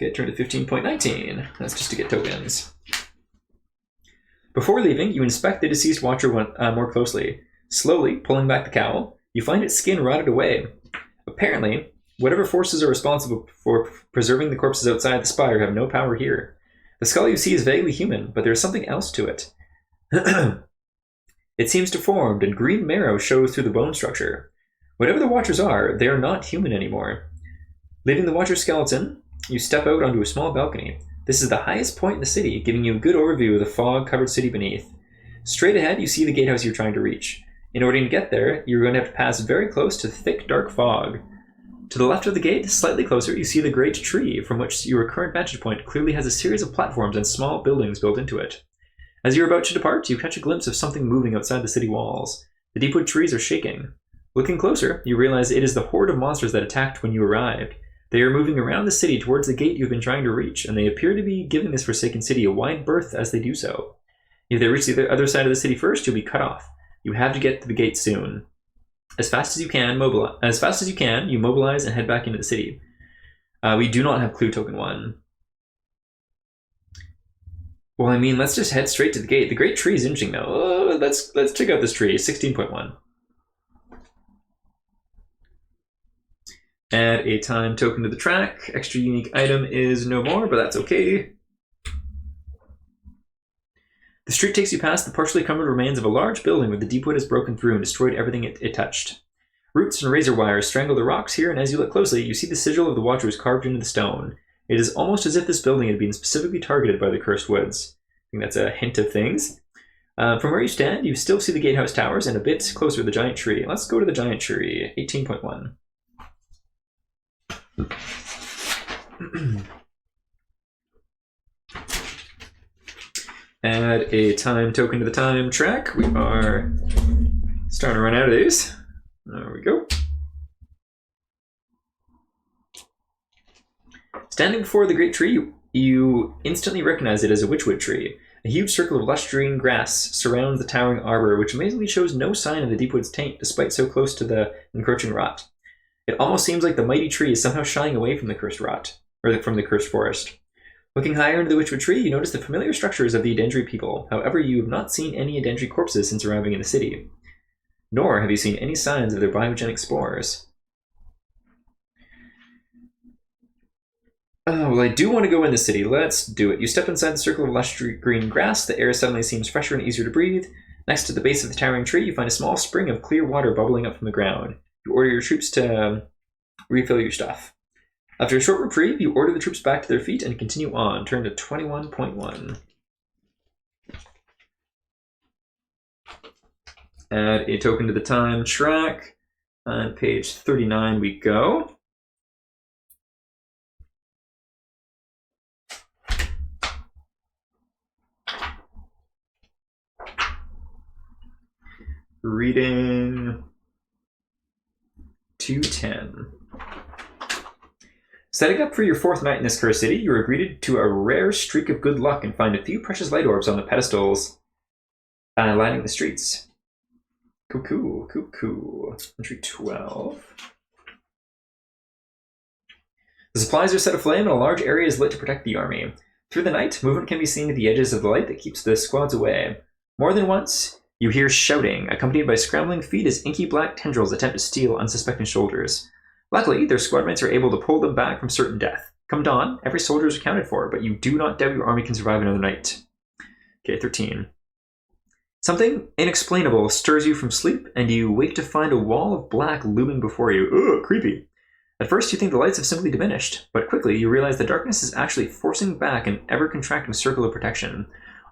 [SPEAKER 1] Okay, turn to 15.19. That's just to get tokens. Before leaving, you inspect the deceased Watcher more closely. Slowly, pulling back the cowl, you find its skin rotted away. Apparently, whatever forces are responsible for preserving the corpses outside the spire have no power here. The skull you see is vaguely human, but there is something else to it. It seems deformed, and green marrow shows through the bone structure. Whatever the Watchers are, they are not human anymore. Leaving the Watcher skeleton, you step out onto a small balcony. This is the highest point in the city, giving you a good overview of the fog-covered city beneath. Straight ahead, you see the gatehouse you're trying to reach. In order to get there, you're going to have to pass very close to thick, dark fog. To the left of the gate, slightly closer, you see the great tree, from which your current vantage point clearly has a series of platforms and small buildings built into it. As you're about to depart, you catch a glimpse of something moving outside the city walls. The Deepwood trees are shaking. Looking closer, you realize it is the horde of monsters that attacked when you arrived. They are moving around the city towards the gate you've been trying to reach, and they appear to be giving this forsaken city a wide berth as they do so. If they reach the other side of the city first, you'll be cut off. You have to get to the gate soon. As fast as you can, you mobilize and head back into the city. We do not have clue token 1. Well, I mean, let's just head straight to the gate. The great tree is interesting, though. Let's check out this tree. 16.1. Add a time token to the track. Extra unique item is no more, but that's okay. The street takes you past the partially covered remains of a large building where the Deepwood has broken through and destroyed everything it touched. Roots and razor wires strangle the rocks here, and as you look closely, you see the sigil of the Watchers carved into the stone. It is almost as if this building had been specifically targeted by the Cursed Woods. I think that's a hint of things. From where you stand, you still see the gatehouse towers, and a bit closer the giant tree. Let's go to the giant tree. 18.1. Add a time token to the time track. We are starting to run out of these. There we go. Standing before the great tree, you instantly recognize it as a witchwood tree. A huge circle of lush green grass surrounds the towering arbor, which amazingly shows no sign of the Deepwood's taint, despite so close to the encroaching rot. It almost seems like the mighty tree is somehow shying away from the cursed rot, or from the cursed forest. Looking higher into the witchwood tree, you notice the familiar structures of the Edendri people. However, you have not seen any Edendri corpses since arriving in the city. Nor have you seen any signs of their biogenic spores. Oh, well, I do want to go in the city. Let's do it. You step inside the circle of lush green grass. The air suddenly seems fresher and easier to breathe. Next to the base of the towering tree, you find a small spring of clear water bubbling up from the ground. You order your troops to refill your stuff. After a short reprieve, you order the troops back to their feet and continue on. Turn to 21.1. Add a token to the time track. On page 39 we go. Reading 210. Setting up for your fourth night in this cursed city, you are greeted to a rare streak of good luck and find a few precious light orbs on the pedestals lining the streets. Cool. Entry 12. The supplies are set aflame and a large area is lit to protect the army. Through the night, movement can be seen at the edges of the light that keeps the squads away. More than once, you hear shouting, accompanied by scrambling feet as inky black tendrils attempt to steal unsuspecting soldiers. Luckily, their squadmates are able to pull them back from certain death. Come dawn, every soldier is accounted for, but you do not doubt your army can survive another night. Okay, 13. Something inexplainable stirs you from sleep, and you wake to find a wall of black looming before you. Ugh, creepy. At first, you think the lights have simply diminished, but quickly you realize the darkness is actually forcing back an ever-contracting circle of protection.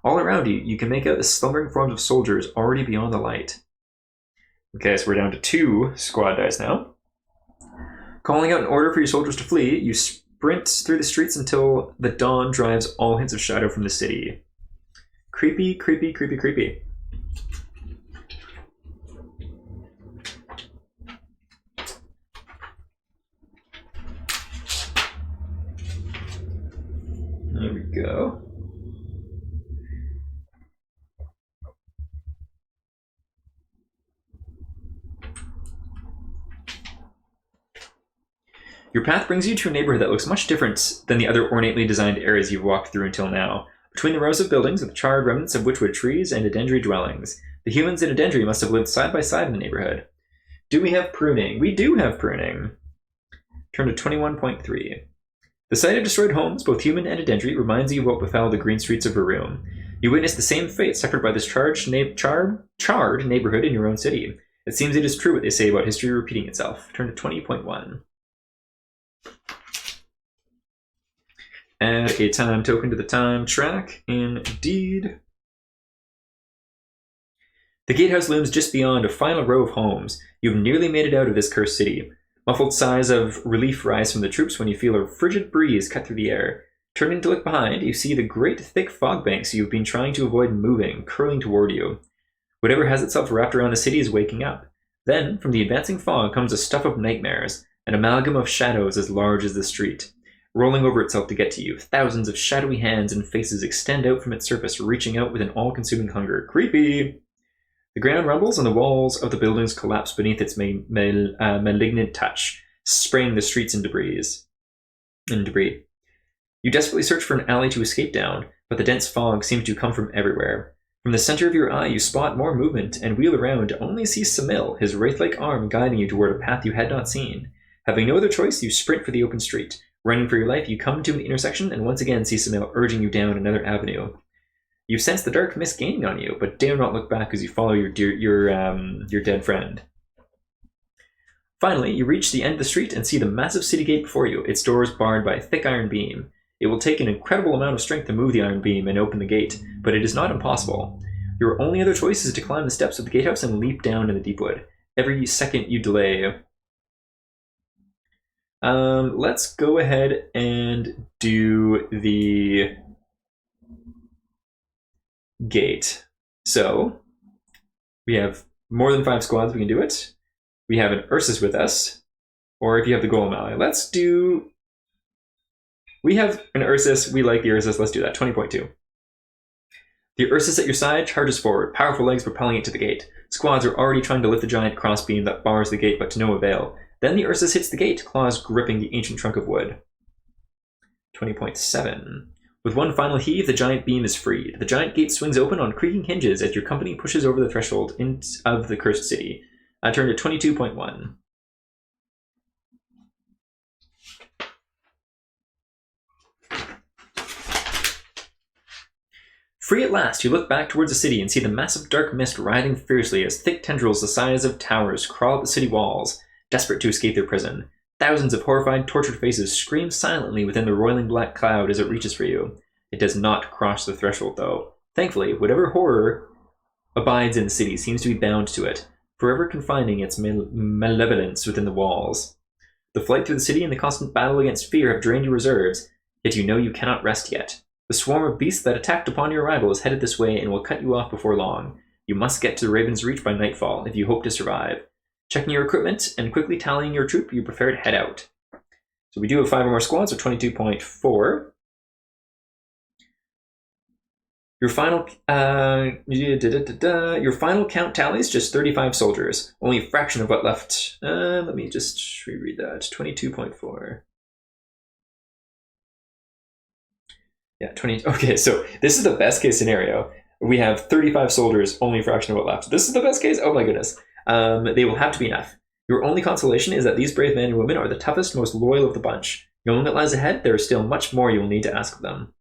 [SPEAKER 1] All around you, you can make out the slumbering forms of soldiers already beyond the light. Okay, so we're down to 2 squad dice now. Calling out an order for your soldiers to flee, you sprint through the streets until the dawn drives all hints of shadow from the city. Creepy. There we go. Your path brings you to a neighborhood that looks much different than the other ornately designed areas you've walked through until now. Between the rows of buildings with charred remnants of witchwood trees and edendry dwellings, the humans in edendry must have lived side by side in the neighborhood. Do we have pruning? We do have pruning. Turn to 21.3. The sight of destroyed homes, both human and edendry, reminds you of what befell the green streets of Varoom. You witness the same fate suffered by this charred neighborhood in your own city. It seems it is true what they say about history repeating itself. Turn to 20.1. Add a time token to the time track. Indeed. The gatehouse looms just beyond a final row of homes. You've nearly made it out of this cursed city. Muffled sighs of relief rise from the troops when you feel a frigid breeze cut through the air. Turning to look behind, you see the great thick fog banks you've been trying to avoid moving, curling toward you. Whatever has itself wrapped around the city is waking up. Then, from the advancing fog comes a stuff of nightmares, an amalgam of shadows as large as the street. Rolling over itself to get to you, thousands of shadowy hands and faces extend out from its surface, reaching out with an all-consuming hunger. Creepy! The ground rumbles and the walls of the buildings collapse beneath its malignant touch, spraying the streets in debris. You desperately search for an alley to escape down, but the dense fog seems to come from everywhere. From the center of your eye, you spot more movement and wheel around to only see Samil, his wraith-like arm guiding you toward a path you had not seen. Having no other choice, you sprint for the open street. Running for your life, you come to an intersection and once again see Samil urging you down another avenue. You sense the dark mist gaining on you, but dare not look back as you follow your dead friend. Finally, you reach the end of the street and see the massive city gate before you, its doors barred by a thick iron beam. It will take an incredible amount of strength to move the iron beam and open the gate, but it is not impossible. Your only other choice is to climb the steps of the gatehouse and leap down in the Deepwood. Every second you delay... let's go ahead and do the gate. So, we have more than 5 squads, we can do it. We have an Ursus with us, or if you have the Golem ally. Let's do... We have an Ursus, we like the Ursus, let's do that, 20.2. The Ursus at your side charges forward, powerful legs propelling it to the gate. Squads are already trying to lift the giant crossbeam that bars the gate, but to no avail. Then the Ursus hits the gate, claws gripping the ancient trunk of wood. 20.7. With one final heave, the giant beam is freed. The giant gate swings open on creaking hinges as your company pushes over the threshold of the cursed city. I turn to 22.1. Free at last, you look back towards the city and see the massive dark mist writhing fiercely as thick tendrils the size of towers crawl up the city walls, desperate to escape their prison. Thousands of horrified, tortured faces scream silently within the roiling black cloud as it reaches for you. It does not cross the threshold, though. Thankfully, whatever horror abides in the city seems to be bound to it, forever confining its malevolence within the walls. The flight through the city and the constant battle against fear have drained your reserves, yet you know you cannot rest yet. The swarm of beasts that attacked upon your arrival is headed this way and will cut you off before long. You must get to the Raven's Reach by nightfall if you hope to survive. Checking your equipment and quickly tallying your troop, you prepare to head out. So we do have 5 or more squads, so 22.4. Your final your final count tallies just 35 soldiers, only a fraction of what left. Let me just reread that. 22.4. Yeah, 20. Okay, so this is the best case scenario. We have 35 soldiers, only a fraction of what left. This is the best case? Oh my goodness. They will have to be enough. Your only consolation is that these brave men and women are the toughest, most loyal of the bunch. Knowing what lies ahead, there is still much more you will need to ask of them.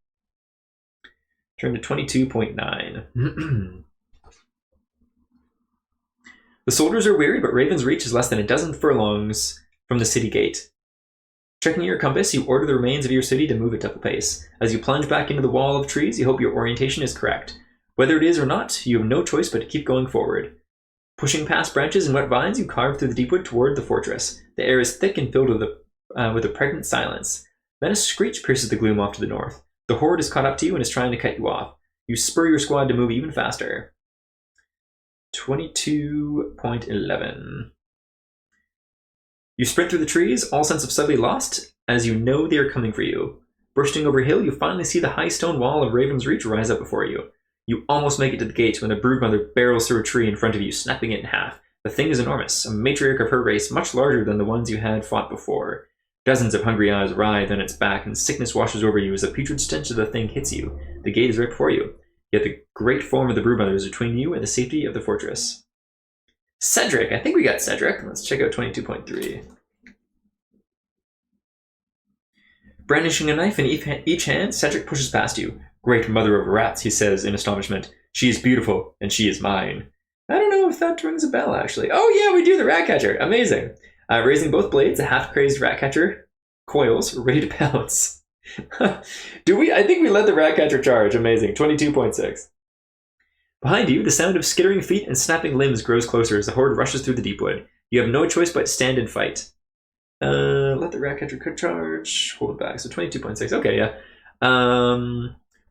[SPEAKER 1] Turn to 22.9. The soldiers are weary, but Raven's Reach is less than a dozen furlongs from the city gate. Checking your compass, you order the remains of your city to move at double pace. As you plunge back into the wall of trees, you hope your orientation is correct. Whether it is or not, you have no choice but to keep going forward. Pushing past branches and wet vines, you carve through the Deepwood toward the fortress. The air is thick and filled with a pregnant silence. Then a screech pierces the gloom off to the north. The horde has caught up to you and is trying to cut you off. You spur your squad to move even faster. 22.11. You sprint through the trees, all sense of suddenly lost, as you know they are coming for you. Bursting over a hill, you finally see the high stone wall of Raven's Reach rise up before you. You almost make it to the gate when the broodmother barrels through a tree in front of you, snapping it in half. The thing is enormous, a matriarch of her race, much larger than the ones you had fought before. Dozens of hungry eyes writhe on its back, and sickness washes over you as the putrid stench of the thing hits you. The gate is right before you, yet the great form of the broodmother is between you and the safety of the fortress. Cedric! I think we got Cedric. Let's check out 22.3. Brandishing a knife in each hand, Cedric pushes past you. Great mother of rats, he says in astonishment. She is beautiful, and she is mine. I don't know if that rings a bell, actually. Oh yeah, we do, the Ratcatcher. Amazing. Raising both blades, a half-crazed Ratcatcher coils, ready to pounce. Do we? I think we let the Ratcatcher charge. Amazing. 22.6. Behind you, the sound of skittering feet and snapping limbs grows closer as the horde rushes through the Deepwood. You have no choice but to stand and fight. Let the Ratcatcher charge. Hold it back. So 22.6. Okay, yeah.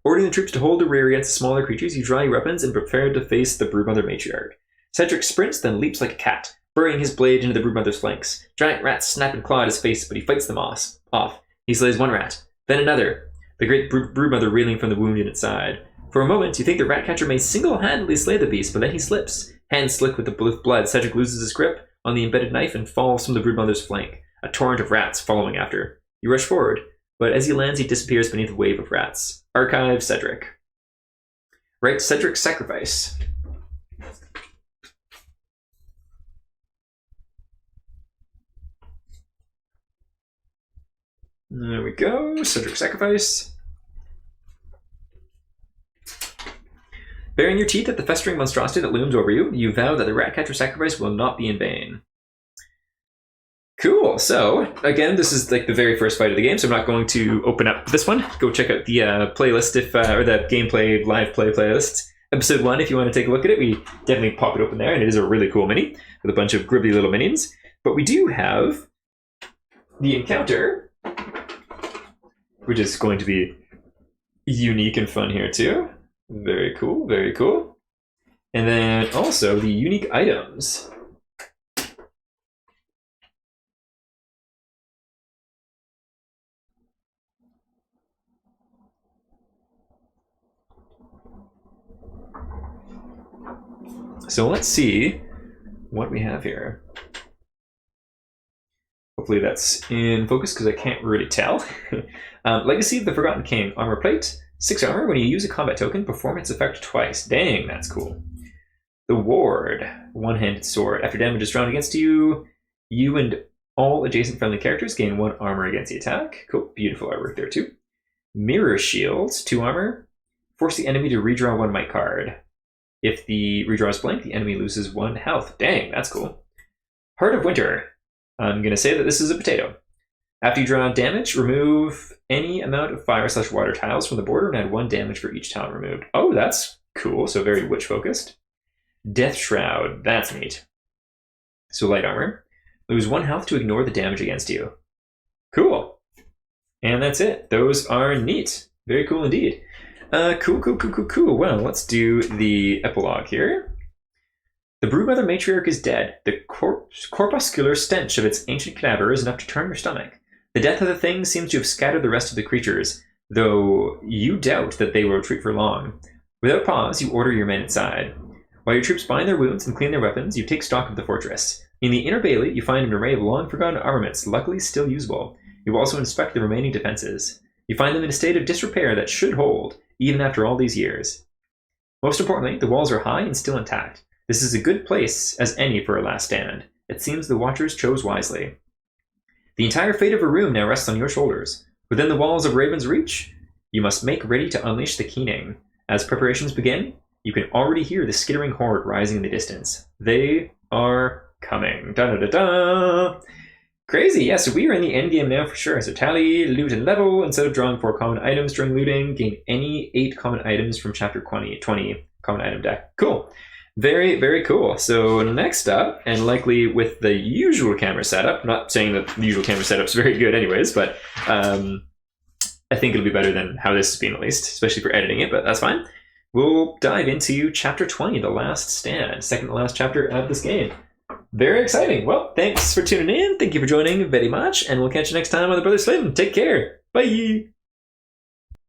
[SPEAKER 1] Ordering the troops to hold the rear against the smaller creatures, you draw your weapons and prepare to face the broodmother matriarch. Cedric sprints, then leaps like a cat, burying his blade into the broodmother's flanks. Giant rats snap and claw at his face, but he fights them off. He slays one rat, then another, the great broodmother reeling from the wound in its side. For a moment, you think the Ratcatcher may single-handedly slay the beast, but then he slips. Hands slick with the blood, Cedric loses his grip on the embedded knife and falls from the broodmother's flank, a torrent of rats following after. You rush forward, but as he lands, he disappears beneath a wave of rats. Archive Cedric. Right, Cedric's sacrifice. There we go, Cedric's sacrifice. Baring your teeth at the festering monstrosity that looms over you, you vow that the Ratcatcher sacrifice will not be in vain. Cool. So, again, this is like the very first fight of the game, so I'm not going to open up this one. Go check out the playlist, or the gameplay live play playlist. Episode 1, if you want to take a look at it, we definitely pop it open there, and it is a really cool mini with a bunch of gribbly little minions. But we do have the encounter, which is going to be unique and fun here too. Very cool, very cool. And then also the unique items. So let's see what we have here. Hopefully that's in focus because I can't really tell. Legacy of the Forgotten King. Armor plate. 6 armor. When you use a combat token, perform its effect twice. Dang, that's cool. The Ward. One-handed sword. After damage is drawn against you, you and all adjacent friendly characters gain 1 armor against the attack. Cool. Beautiful artwork there too. Mirror shields. 2 armor. Force the enemy to redraw 1 might card. If the redraw is blank, the enemy loses 1 health. Dang, that's cool. Heart of Winter. I'm going to say that this is a potato. After you draw damage, remove any amount of fire/water tiles from the border and add 1 damage for each tile removed. Oh, that's cool. So very witch-focused. Death Shroud. That's neat. So light armor. Lose 1 health to ignore the damage against you. Cool. And that's it. Those are neat. Very cool indeed. Cool. Well, let's do the epilogue here. The Broodmother Matriarch is dead. The corpuscular stench of its ancient cadaver is enough to turn your stomach. The death of the thing seems to have scattered the rest of the creatures, though you doubt that they will retreat for long. Without pause, you order your men inside. While your troops bind their wounds and clean their weapons, you take stock of the fortress. In the inner bailey, you find an array of long-forgotten armaments, luckily still usable. You will also inspect the remaining defenses. You find them in a state of disrepair that should hold, even after all these years. Most importantly, the walls are high and still intact. This is a good place as any for a last stand. It seems the Watchers chose wisely. The entire fate of a room now rests on your shoulders. Within the walls of Raven's Reach, you must make ready to unleash the Keening. As preparations begin, you can already hear the skittering horde rising in the distance. They are coming. Da-da-da-da! Crazy! Yeah, so we are in the endgame now for sure. So tally, loot, and level. Instead of drawing 4 common items during looting, gain any 8 common items from chapter 20 common item deck. Cool. Very, very cool. So next up, and likely with the usual camera setup, not saying that the usual camera setup's very good anyways, but I think it'll be better than how this has been at least, especially for editing it, but that's fine. We'll dive into chapter 20, the last stand, second to last chapter of this game. Very exciting. Well, thanks for tuning in. Thank you for joining very much, and we'll catch you next time on the Brother Slim. Take care. Bye.